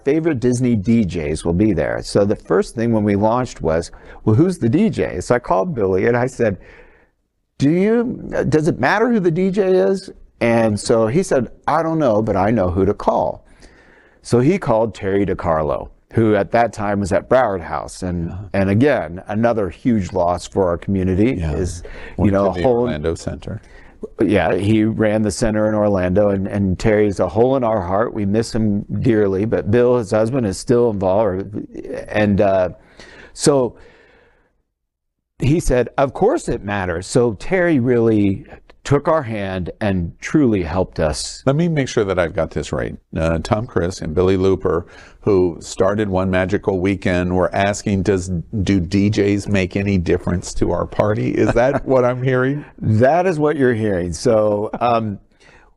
favorite Disney DJs will be there. So the first thing when we launched was, well, who's the DJ? So I called Billy and I said, does it matter who the DJ is? And so he said, I don't know, but I know who to call. So he called Terry DiCarlo, who at that time was at Broward House. And again, another huge loss for our community is, the Orlando Center. Yeah, he ran the center in Orlando, and Terry's a hole in our heart. We miss him dearly, but Bill, his husband, is still involved. And so he said, of course it matters. So Terry really took our hand and truly helped us. Let me make sure that I've got this right. Tom Chris and Billy Looper, who started One Magical Weekend, were asking, do DJs make any difference to our party? Is that what I'm hearing? That is what you're hearing. So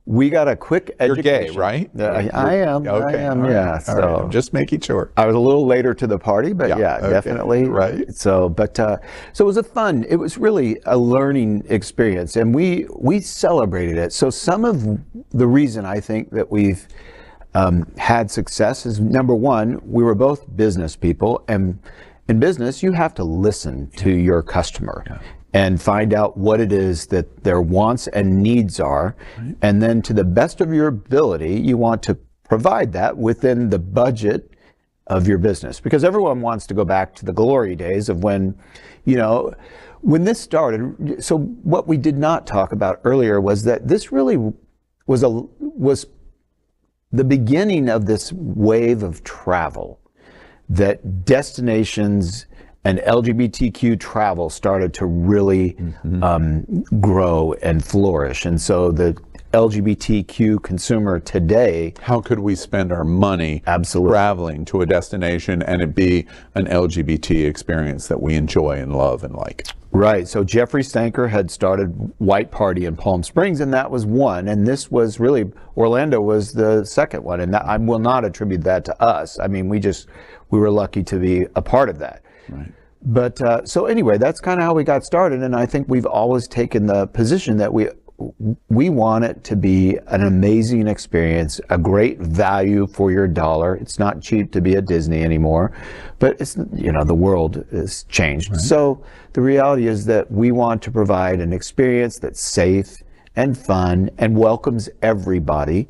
we got a quick education. You're gay, right? I am. Okay. I am, right. yeah. So right. I'm just making sure. I was a little later to the party, but yeah, okay. Definitely. Right. So it was really a learning experience, and we celebrated it. So some of the reason I think that we've had success is, number one, we were both business people, and in business, you have to listen to your customer. Yeah. And find out what it is that their wants and needs are. Right. And then to the best of your ability, you want to provide that within the budget of your business. Because everyone wants to go back to the glory days of when this started. So what we did not talk about earlier was that this really was the beginning of this wave of travel, that destinations and LGBTQ travel started to really grow and flourish. And so the LGBTQ consumer today... How could we spend our money traveling to a destination and it be an LGBT experience that we enjoy and love and like? Right. So Jeffrey Sanker had started White Party in Palm Springs, and that was one. And this was really, Orlando was the second one. And I will not attribute that to us. I mean, we were lucky to be a part of that. Right. But so anyway, that's kind of how we got started, and I think we've always taken the position that we want it to be an amazing experience, a great value for your dollar. It's not cheap to be at Disney anymore, but it's the world has changed. Right. So the reality is that we want to provide an experience that's safe and fun and welcomes everybody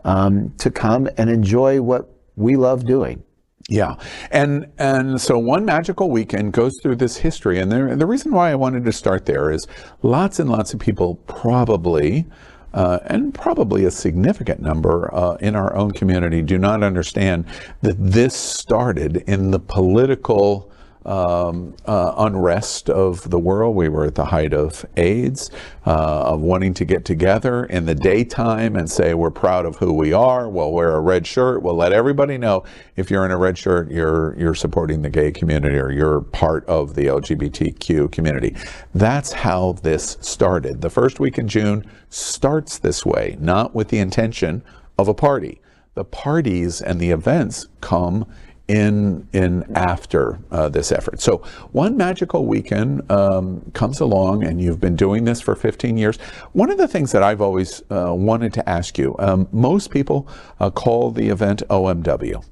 to come and enjoy what we love doing. Yeah, and so one magical weekend goes through this history, and the reason why I wanted to start there is lots and lots of people probably, and probably a significant number in our own community, do not understand that this started in the political unrest of the world. We were at the height of AIDS, of wanting to get together in the daytime and say we're proud of who we are. We'll wear a red shirt. We'll let everybody know if you're in a red shirt, you're supporting the gay community or you're part of the LGBTQ community. That's how this started. The first week in June starts this way, not with the intention of a party. The parties and the events come in after this effort. So one magical weekend comes along, and you've been doing this for 15 years. One of the things that I've always wanted to ask you, most people call the event OMW.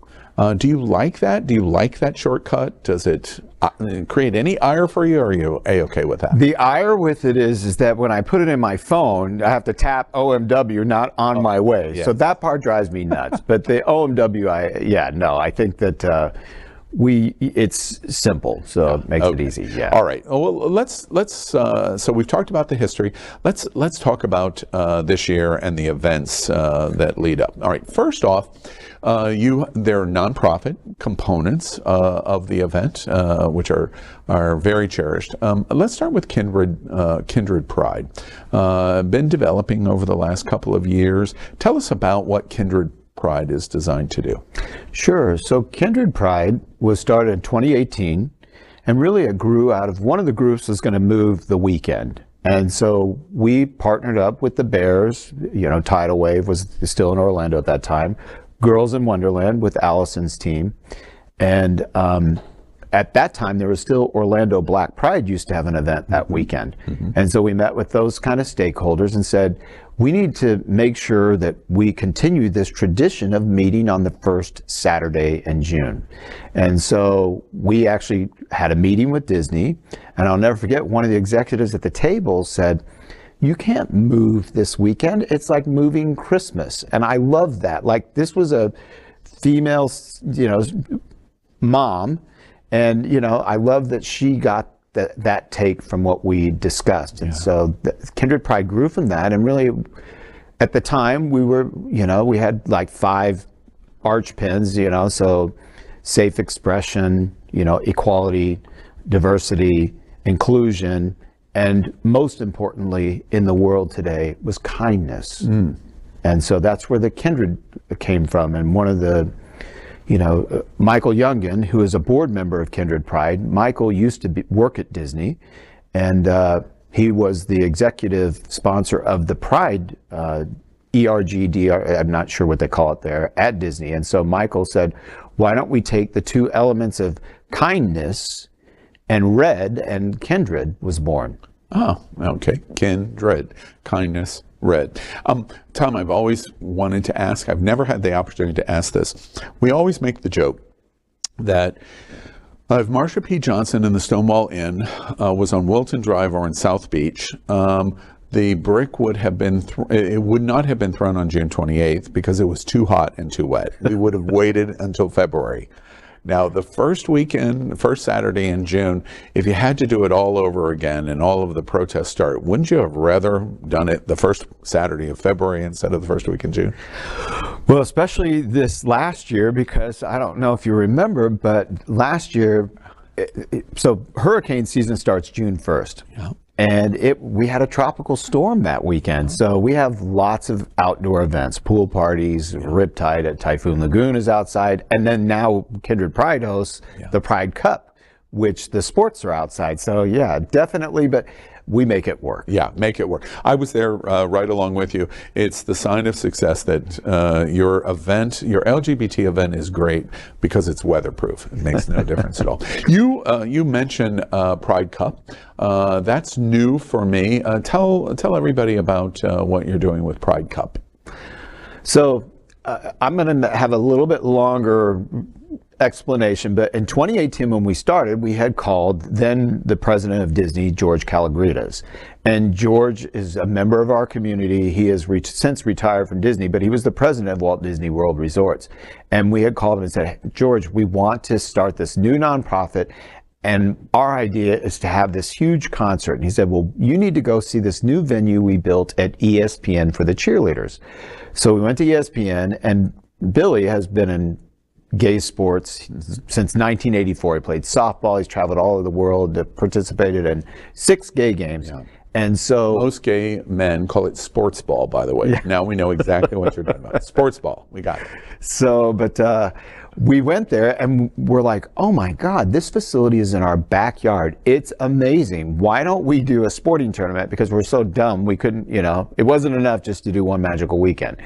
Do you like that? Do you like that shortcut? Does it create any ire for you, or are you A-okay with that? The ire with it is that when I put it in my phone, I have to tap OMW, not on my way. Yeah. So that part drives me nuts. But the OMW, I think that it's simple, so it makes it easy. Yeah. All right. Well, let's. So we've talked about the history. Let's talk about this year and the events that lead up. All right. First off, there are nonprofit components of the event, which are very cherished. Let's start with Kindred Pride. Been developing over the last couple of years. Tell us about what Kindred Pride is designed to do. Sure. So Kindred Pride was started in 2018, and really it grew out of one of the groups was going to move the weekend. And so we partnered up with the Bears. Tidal Wave was still in Orlando at that time. Girls in Wonderland with Allison's team. And at that time, there was still Orlando Black Pride used to have an event that weekend. Mm-hmm. And so we met with those kind of stakeholders and said, we need to make sure that we continue this tradition of meeting on the first Saturday in June. And so we actually had a meeting with Disney, and I'll never forget, one of the executives at the table said, you can't move this weekend. It's like moving Christmas. And I love that. Like, this was a female, mom. And, I love that she got that take from what we discussed. And so Kindred Pride grew from that. And really, at the time, we were, we had like 5 arch pins, so safe expression, equality, diversity, inclusion, and most importantly in the world today was kindness. And so that's where the Kindred came from. And one of the Michael Youngin, who is a board member of Kindred Pride. Michael used to work at Disney, and he was the executive sponsor of the Pride ERGDR, I'm not sure what they call it there, at Disney. And so Michael said, why don't we take the 2 elements of kindness and red, and Kindred was born. Oh, okay. Kindred, kindness, red. Tom, I've always wanted to ask, I've never had the opportunity to ask this. We always make the joke that if Marsha P. Johnson in the Stonewall Inn was on Wilton Drive or in South Beach, the brick would have been, it would not have been thrown on June 28th because it was too hot and too wet. We would have waited until February. Now, the first Saturday in June, if you had to do it all over again and all of the protests start, wouldn't you have rather done it the first Saturday of February instead of the first week in June? Well, especially this last year, because I don't know if you remember, but last year, so hurricane season starts June 1st. Yeah. And we had a tropical storm that weekend. So we have lots of outdoor events, pool parties, Riptide at Typhoon Lagoon is outside. And then now Kindred Pride hosts the Pride Cup, which the sports are outside. So yeah, definitely, but we make it work. Yeah, make it work. I was there right along with you. It's the sign of success that your event, your LGBT event is great because it's weatherproof. It makes no difference at all. You mentioned Pride Cup. That's new for me. Tell everybody about what you're doing with Pride Cup. So I'm going to have a little bit longer explanation, but in 2018 when we started, we had called then the president of Disney, George Calagridas. And George is a member of our community. He has since retired from Disney, but he was the president of Walt Disney World Resorts. And we had called him and said, George, we want to start this new nonprofit, and our idea is to have this huge concert. And he said, well, you need to go see this new venue we built at ESPN for the cheerleaders. So we went to ESPN, and Billy has been in gay sports since 1984. He played softball. He's traveled all over the world, participated in 6 gay games. Yeah. And so most gay men call it sports ball, by the way. Yeah. Now we know exactly what you're talking about. Sports ball. We got it. So, but we went there and we're like, oh my God, this facility is in our backyard. It's amazing. Why don't we do a sporting tournament? Because we're so dumb, we couldn't, it wasn't enough just to do one magical weekend.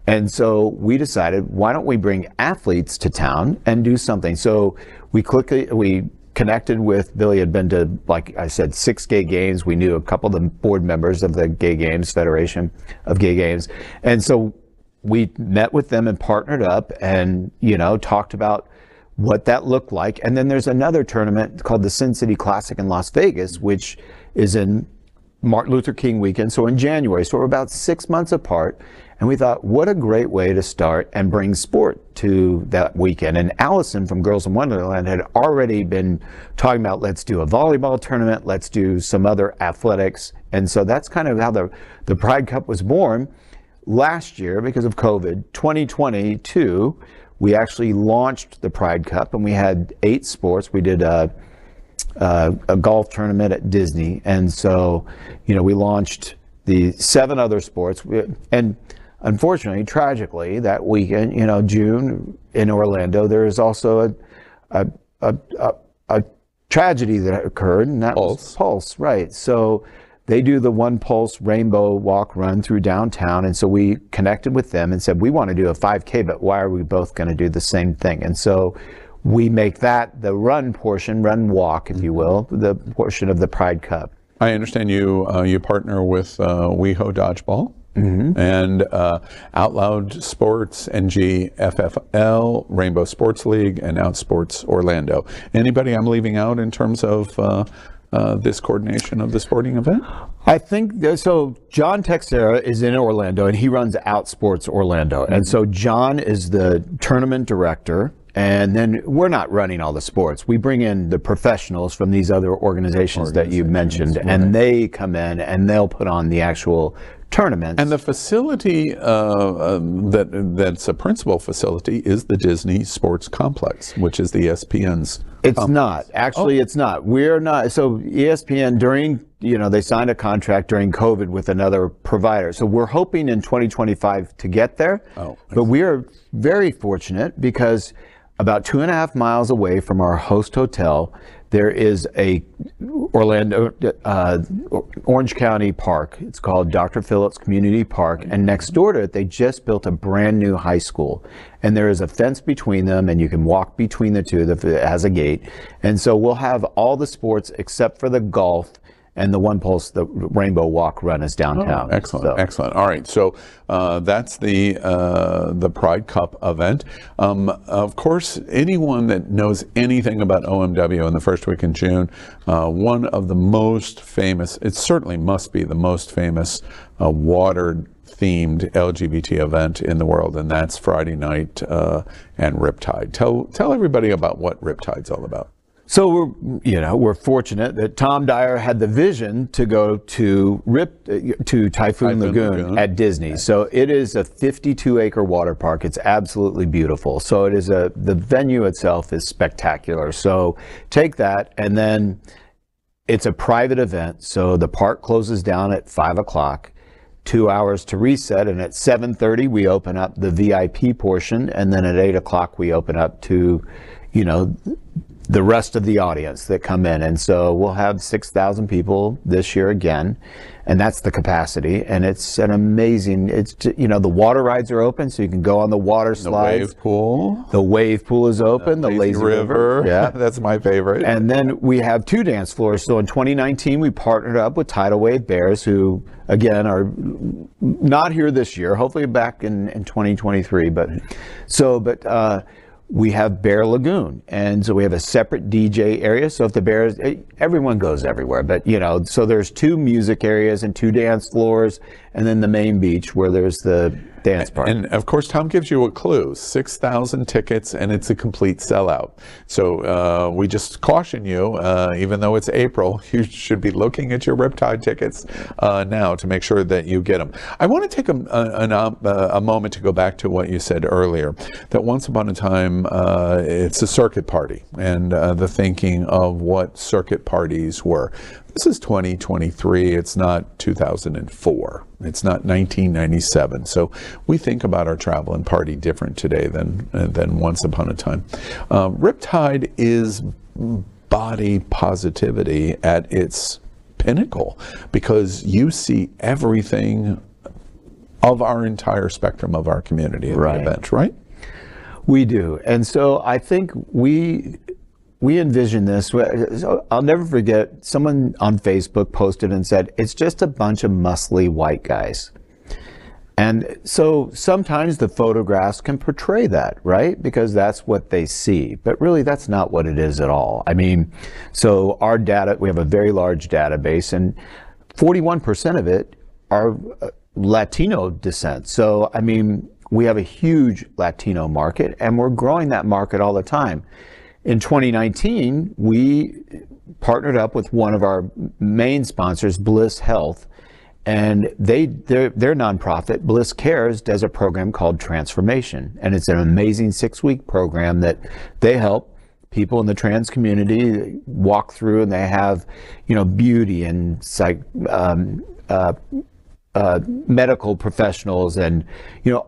And so we decided, why don't we bring athletes to town and do something? So we connected with Billy. Had been to, like I said, 6 gay games. We knew a couple of the board members of the Gay Games Federation of Gay Games. And so we met with them and partnered up and, talked about what that looked like. And then there's another tournament called the Sin City Classic in Las Vegas, which is in Martin Luther King weekend, so in January. So we're about 6 months apart. And we thought, what a great way to start and bring sport to that weekend. And Allison from Girls in Wonderland had already been talking about, let's do a volleyball tournament, let's do some other athletics. And so that's kind of how the Pride Cup was born. Last year, because of COVID, 2022, we actually launched the Pride Cup, and we had 8 sports. We did a golf tournament at Disney. And so, we launched the 7 other sports. And unfortunately, tragically, that weekend, June in Orlando, there is also a tragedy that occurred, and that was Pulse, right? So they do the One Pulse Rainbow Walk Run through downtown, and so we connected with them and said, we want to do a 5K, but why are we both going to do the same thing? And so we make that the run walk, if you will, the portion of the Pride Cup. I understand you partner with WeHo Dodgeball. Mm-hmm. And Out Loud Sports, NGFFL, Rainbow Sports League, and Outsports Orlando. Anybody I'm leaving out in terms of this coordination of the sporting event? I think so. John Texera is in Orlando, and he runs Outsports Orlando. Mm-hmm. And so John is the tournament director. And then we're not running all the sports. We bring in the professionals from these other organizations that you mentioned, right. And they come in and they'll put on the actual tournaments. And the facility that's a principal facility is the Disney Sports Complex, which is the ESPN's. It's not. Actually, it's not. We're not. So ESPN they signed a contract during COVID with another provider. So we're hoping in 2025 to get there. But we are very fortunate because about 2.5 miles away from our host hotel, there is a Orange County park. It's called Dr. Phillips Community Park. And next door to it, they just built a brand new high school. And there is a fence between them, and you can walk between the two. It has a gate. And so we'll have all the sports except for the golf. And the One Pulse, the Rainbow Walk Run is downtown. Oh, excellent, excellent. All right, so that's the Pride Cup event. Of course, anyone that knows anything about OMW in the first week in June, one of the most famous, it certainly must be the most famous water-themed LGBT event in the world, and that's Friday night and Riptide. Tell everybody about what Riptide's all about. So we're fortunate that Tom Dyer had the vision to go to Typhoon Lagoon at Disney. So it is a 52-acre water park. It's absolutely beautiful. So it is the venue itself is spectacular. So take that, and then it's a private event. So the park closes down at 5 o'clock. 2 hours to reset, and at 7:30 we open up the VIP portion, and then at 8 o'clock we open up to the rest of the audience that come in. And so we'll have 6,000 people this year again, and that's the capacity. And it's an amazing, the water rides are open, so you can go on the water slides. The wave pool. The wave pool is open. The lazy river. Yeah, that's my favorite. And then we have 2 dance floors. So in 2019, we partnered up with Tidal Wave Bears, who again are not here this year, hopefully back in 2023. we have Bear Lagoon, and so we have a separate DJ area. So if the Bears, everyone goes everywhere, but so there's 2 music areas and 2 dance floors, and then the main beach where there's the dance part. And of course, Tom gives you a clue: 6,000 tickets, and it's a complete sellout. So we just caution you, even though it's April, you should be looking at your Riptide tickets now to make sure that you get them. I want to take a moment to go back to what you said earlier, that once upon a time, it's a circuit party, and the thinking of what circuit parties were. This is 2023. It's not 2004. It's not 1997. So we think about our travel and party different today than once upon a time. Riptide is body positivity at its pinnacle, because you see everything of our entire spectrum of our community at the event, right? We do. And so I think we envision this. I'll never forget, someone on Facebook posted and said, it's just a bunch of muscly white guys. And so sometimes the photographs can portray that, right? Because that's what they see. But really, that's not what it is at all. I mean, so our data, we have a very large database, and 41% of it are Latino descent. So, I mean, we have a huge Latino market, and we're growing that market all the time. In 2019, we partnered up with one of our main sponsors, Bliss Health, and their nonprofit, Bliss Cares, does a program called Transformation, and it's an amazing 6-week program that they help people in the trans community walk through, and they have, beauty and medical professionals, and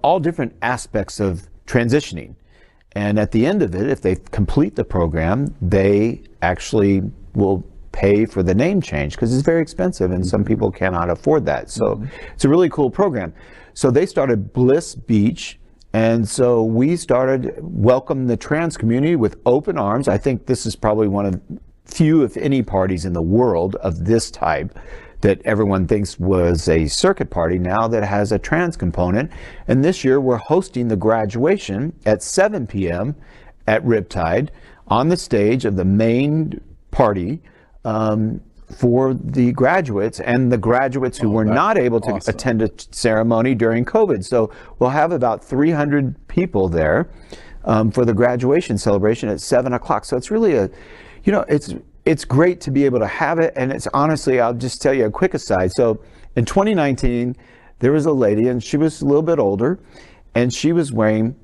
all different aspects of transitioning. And at the end of it, if they complete the program, they actually will pay for the name change, because it's very expensive and some people cannot afford that. So it's a really cool program. So they started Bliss Beach, and so we started welcoming the trans community with open arms. I think this is probably one of few, if any, parties in the world of this type that everyone thinks was a circuit party now that has a trans component. And this year we're hosting the graduation at 7 p.m. at Riptide on the stage of the main party for the graduates and the graduates who were not able to attend a ceremony during COVID. So we'll have about 300 people there for the graduation celebration at 7 o'clock. So it's really it's great to be able to have it. And it's honestly, I'll just tell you a quick aside. So in 2019, there was a lady, and she was a little bit older, and she was wearing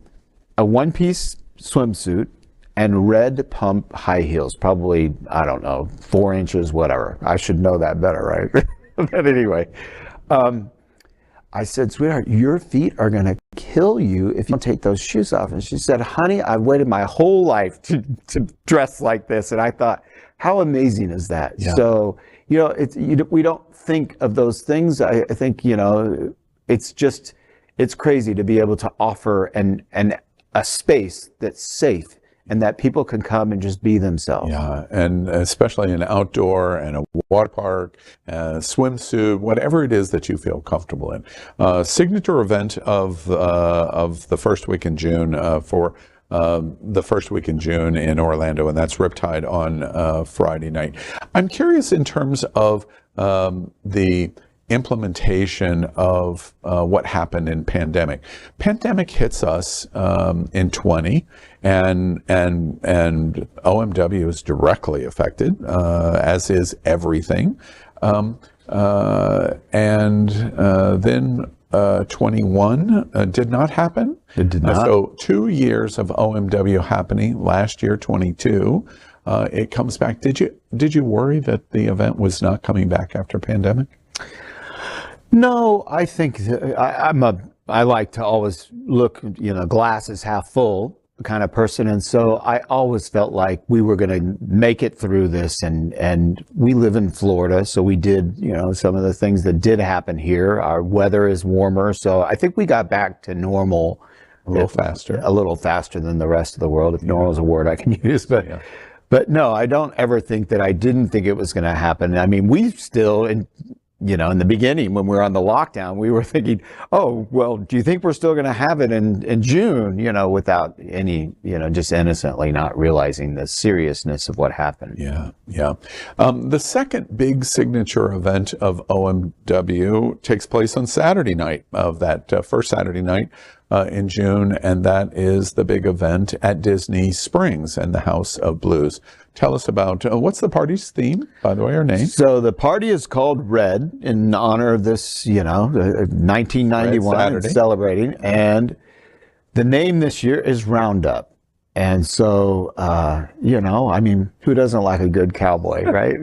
a one-piece swimsuit and red pump high heels, probably, I don't know, 4 inches, whatever. I should know that better, right? But anyway, I said, sweetheart, your feet are going to kill you if you don't take those shoes off. And she said, honey, I've waited my whole life to dress like this. And I thought, how amazing is that? Yeah. So, we don't think of those things. I think, it's crazy to be able to offer a space that's safe and that people can come and just be themselves. Yeah, and especially an outdoor and a water park, swimsuit, whatever it is that you feel comfortable in. Signature event of the first week in June for the first week in June in Orlando, and that's Riptide on Friday night. I'm curious in terms of the implementation of what happened in pandemic. Pandemic hits us in 20, and OMW is directly affected, as is everything. Then 21 did not happen. It did not. So 2 years of OMW happening. Last year, 22. It comes back. Did you worry that the event was not coming back after pandemic? No, I think I like to always look, glass is half full kind of person. And so I always felt like we were going to make it through this. And we live in Florida, so we did, some of the things that did happen here. Our weather is warmer. So I think we got back to normal a little faster than the rest of the world, if normal is a word I can use. But no, I don't ever think that I didn't think it was going to happen. I mean, we still, in the beginning when we were on the lockdown, we were thinking, oh, well, do you think we're still going to have it in June, without any, just innocently not realizing the seriousness of what happened. Yeah. The second big signature event of OMW takes place on Saturday night of that first Saturday night in June, and that is the big event at Disney Springs and the House of Blues. Tell us about what's the party's theme, by the way, or name? So the party is called Red in honor of this, 1991 and celebrating. And the name this year is Roundup. And so, who doesn't like a good cowboy, right?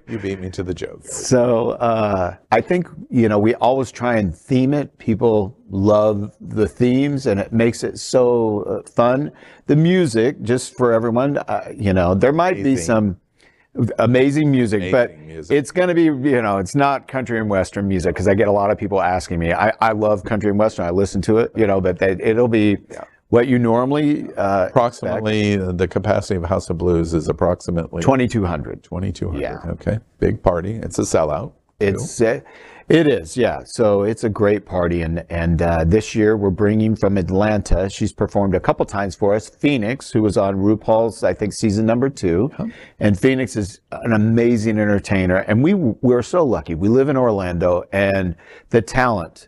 You beat me to the joke. So I think, we always try and theme it. People love the themes, and it makes it so fun. The music, just for everyone, there might be some amazing music, but it's going to be, it's not country and western music, because I get a lot of people asking me. I love country and western. I listen to it, but it'll be... Yeah. What you normally approximately the capacity of House of Blues is approximately 2,200. 2,200. Yeah. Okay. Big party. It's a sellout. It is. Yeah. So it's a great party, and this year we're bringing from Atlanta. She's performed a couple times for us. Phoenix, who was on RuPaul's, I think, season number 2, and Phoenix is an amazing entertainer. And we're so lucky. We live in Orlando, and the talent.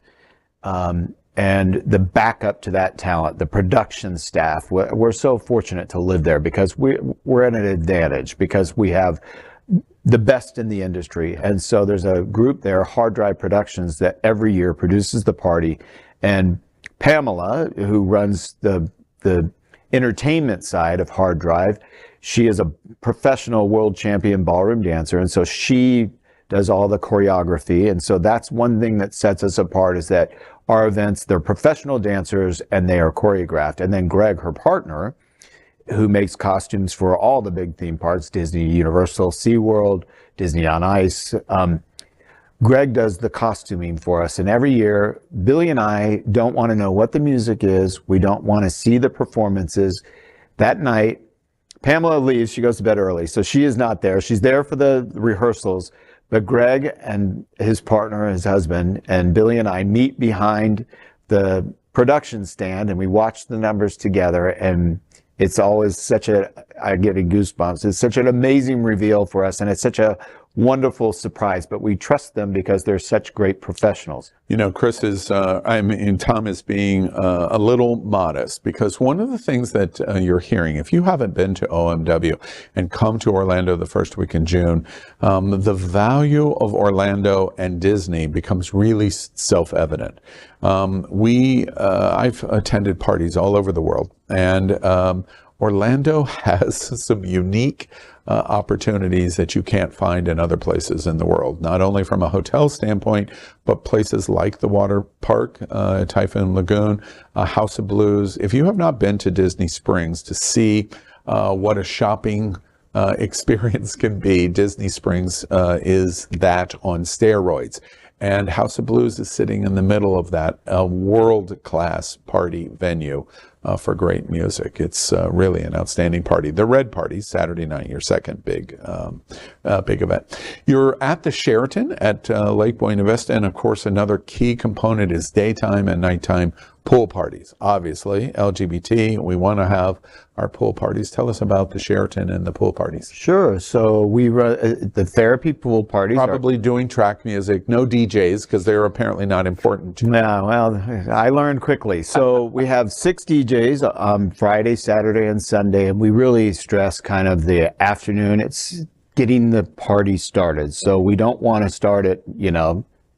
And the backup to that talent, the production staff, we're so fortunate to live there, because we're at an advantage, because we have the best in the industry. And so there's a group there, Hard Drive Productions, that every year produces the party. And Pamela, who runs the entertainment side of Hard Drive, she is a professional world champion ballroom dancer. And so she does all the choreography. And so that's one thing that sets us apart, is that our events, they're professional dancers and they are choreographed. And then Gregg, her partner, who makes costumes for all the big theme parks, Disney, Universal, SeaWorld, Disney on Ice. Gregg does the costuming for us. And every year, Billy and I don't want to know what the music is. We don't want to see the performances. That night, Pamela leaves. She goes to bed early, so she is not there. She's there for the rehearsals. But Gregg and his partner, his husband, and Billy and I meet behind the production stand, and we watch the numbers together. And it's always I get goosebumps. It's such an amazing reveal for us, and it's such a wonderful surprise. But we trust them because they're such great professionals. Chris is, Tom is being a little modest, because one of the things that you're hearing, if you haven't been to OMW and come to Orlando the first week in June, the value of Orlando and Disney becomes really self-evident. I've attended parties all over the world, and Orlando has some unique opportunities that you can't find in other places in the world, not only from a hotel standpoint, but places like the water park, Typhoon Lagoon, House of Blues. If you have not been to Disney Springs to see what a shopping experience can be, Disney Springs is that on steroids. And House of Blues is sitting in the middle of that, world-class party venue for great music. It's really an outstanding party. The Red Party, Saturday night, your second big event. You're at the Sheraton at Lake Buena Vista, and of course another key component is daytime and nighttime pool parties. Obviously, LGBT, we want to have our pool parties. Tell us about the Sheraton and the pool parties. Sure. So we run the therapy pool parties. Probably doing track music, no DJs, because they're apparently not important. Yeah, well, I learned quickly. So we have 6 DJs on Friday, Saturday, and Sunday, and we really stress kind of the afternoon. It's getting the party started. So we don't want to start it,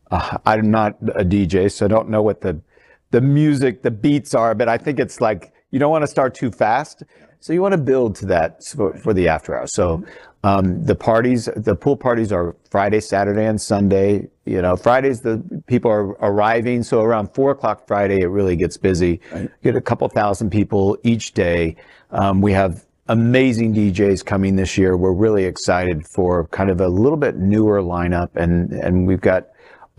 I'm not a DJ, so I don't know what the music, the beats are, but I think it's like, you don't want to start too fast. So you want to build to that for the after hours. So the pool parties are Friday, Saturday, and Sunday. Fridays, the people are arriving. So around 4:00 Friday, it really gets busy. Right. Get a couple thousand people each day. We have amazing DJs coming this year. We're really excited for kind of a little bit newer lineup. And we've got,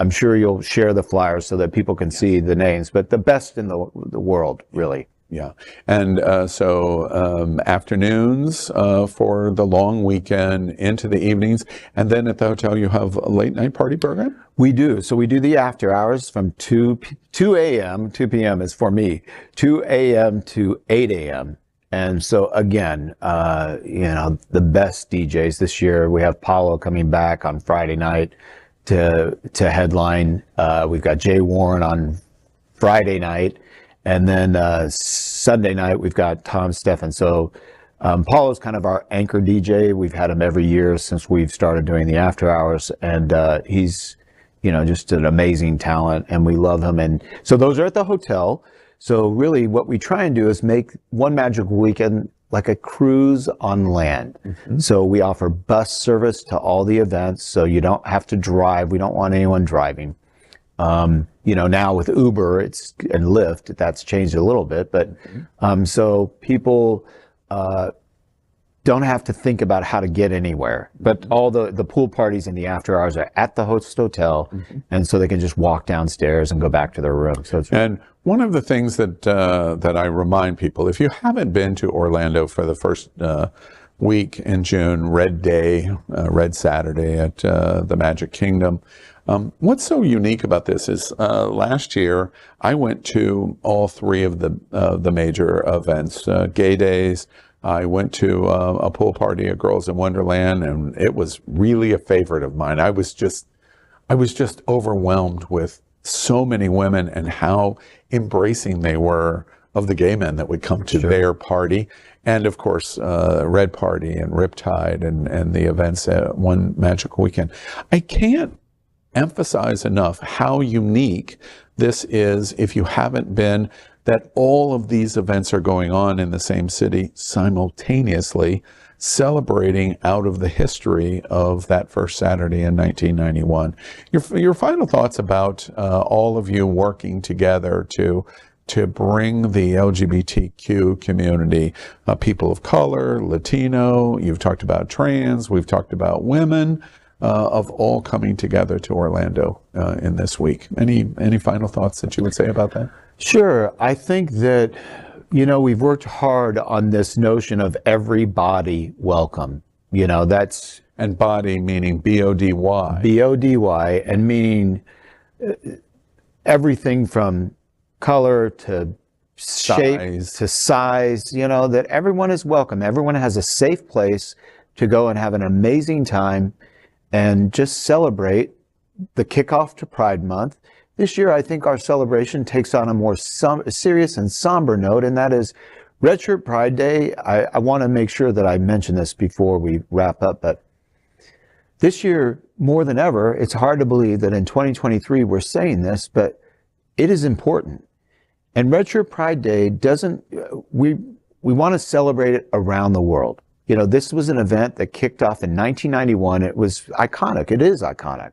I'm sure you'll share the flyers so that people can see the names, but the best in the world, really. Yeah. And afternoons for the long weekend into the evenings. And then at the hotel, you have a late night party program? We do. So we do the after hours from 2 a.m., 2 p.m. is for me, 2 a.m. to 8 a.m. And so again, the best DJs this year. We have Paulo coming back on Friday night to headline. We've got Jay Warren on Friday night. And then Sunday night, we've got Tom Steffen. So Paulo's kind of our anchor DJ. We've had him every year since we've started doing the after hours. And he's, just an amazing talent, and we love him. And so those are at the hotel. So really what we try and do is make One Magical Weekend like a cruise on land. Mm-hmm. So we offer bus service to all the events, so you don't have to drive. We don't want anyone driving. Now with Uber and Lyft, that's changed a little bit, but so people don't have to think about how to get anywhere. But all the pool parties and the after hours are at the host hotel, and so they can just walk downstairs and go back to their room. So and one of the things that I remind people, if you haven't been to Orlando for the first week in June, Red Day, Red Saturday at the Magic Kingdom. What's so unique about this is last year I went to all three of the major events, Gay Days. I went to a pool party at Girls in Wonderland, and it was really a favorite of mine. I was just overwhelmed with so many women and how embracing they were of the gay men that would come to their party. And of course, Red Party and Riptide and the events at One Magical Weekend. I can't emphasize enough how unique this is, if you haven't been, that all of these events are going on in the same city simultaneously, celebrating out of the history of that first Saturday in 1991. Your final thoughts about all of you working together to bring the LGBTQ community, people of color, Latino, you've talked about trans, we've talked about women, of all coming together to Orlando in this week. Any final thoughts that you would say about that? Sure. I think that, we've worked hard on this notion of everybody welcome. That's... And body meaning B-O-D-Y. B-O-D-Y, and meaning everything from color to shape to size, that everyone is welcome. Everyone has a safe place to go and have an amazing time and just celebrate the kickoff to Pride Month. This year, I think our celebration takes on a more serious and somber note, and that is Red Shirt Pride Day. I want to make sure that I mention this before we wrap up, but this year, more than ever, it's hard to believe that in 2023 we're saying this, but it is important. And Red Shirt Pride Day we want to celebrate it around the world. This was an event that kicked off in 1991. It was iconic. It is iconic,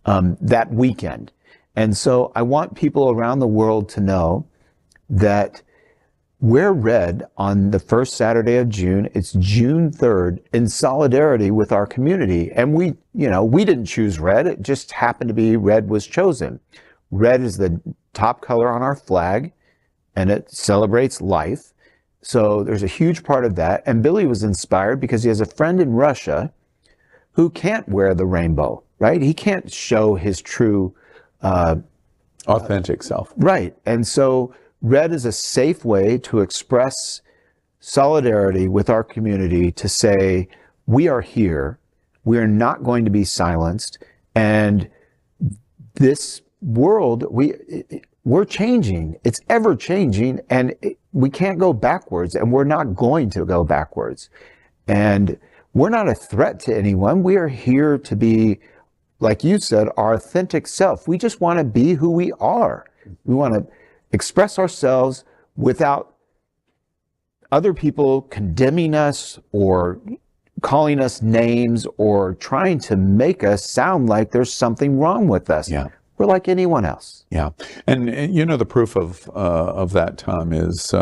that weekend. And so I want people around the world to know that wear red on the first Saturday of June. It's June 3rd in solidarity with our community. And we didn't choose red. It just happened to be red was chosen. Red is the top color on our flag, and it celebrates life. So there's a huge part of that. And Billy was inspired because he has a friend in Russia who can't wear the rainbow, right? He can't show his true authentic self. Right. And so red is a safe way to express solidarity with our community, to say, we are here. We are not going to be silenced. And this world, we're changing. It's ever changing, and we can't go backwards, and we're not going to go backwards. And we're not a threat to anyone. We are here to be, like you said, our authentic self. We just want to be who we are. We want to express ourselves without other people condemning us or calling us names or trying to make us sound like there's something wrong with us. Yeah. We're like anyone else. Yeah. And the proof of that, Tom, is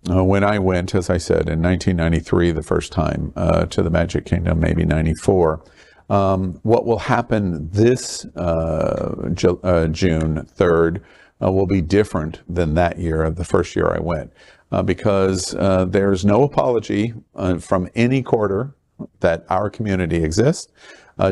when I went, as I said, in 1993, the first time to the Magic Kingdom, maybe 94, what will happen this June 3rd will be different than that year, the first year I went, because there's no apology from any quarter that our community exists.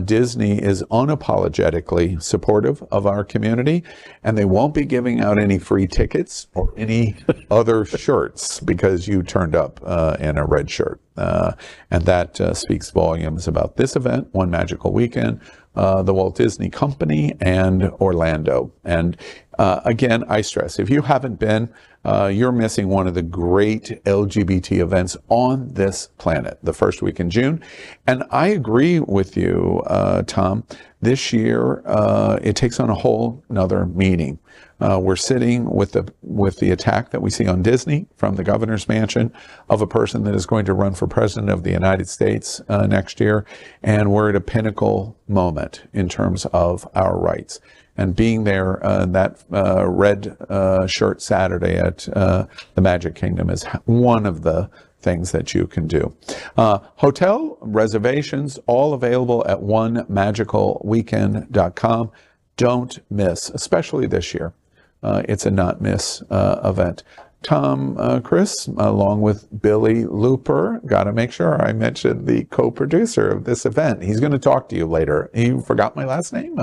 Disney is unapologetically supportive of our community, and they won't be giving out any free tickets or any other shirts because you turned up in a red shirt. And that speaks volumes about this event, One Magical Weekend, the Walt Disney Company, and Orlando. And again, I stress, if you haven't been, you're missing one of the great LGBT events on this planet, the first week in June. And I agree with you, Tom. This year, it takes on a whole nother meaning. We're sitting with the attack that we see on Disney from the governor's mansion of a person that is going to run for president of the United States next year. And we're at a pinnacle moment in terms of our rights. And being there, that red shirt Saturday at the Magic Kingdom is one of the things that you can do. Hotel reservations, all available at onemagicalweekend.com. Don't miss, especially this year. It's a not miss event. Tom, Chris, along with Billy Looper, got to make sure I mention the co-producer of this event. He's going to talk to you later. You forgot my last name?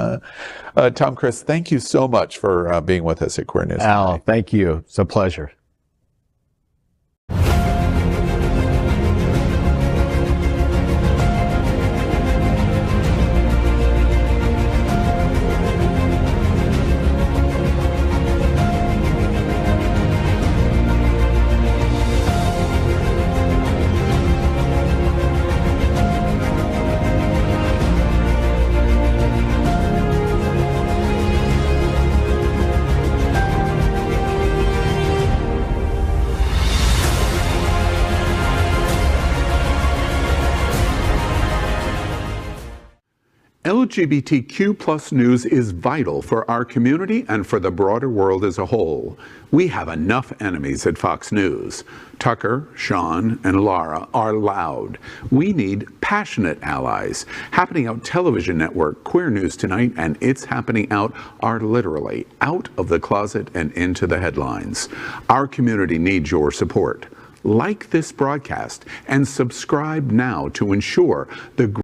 Tom, Chris, thank you so much for being with us at Queer News. Al, thank you. It's a pleasure. LGBTQ plus news is vital for our community and for the broader world as a whole. We have enough enemies at Fox News. Tucker, Sean, and Laura are loud. We need passionate allies. Happening Out television network, Queer News Tonight, and It's Happening Out are literally out of the closet and into the headlines. Our community needs your support. Like this broadcast and subscribe now to ensure the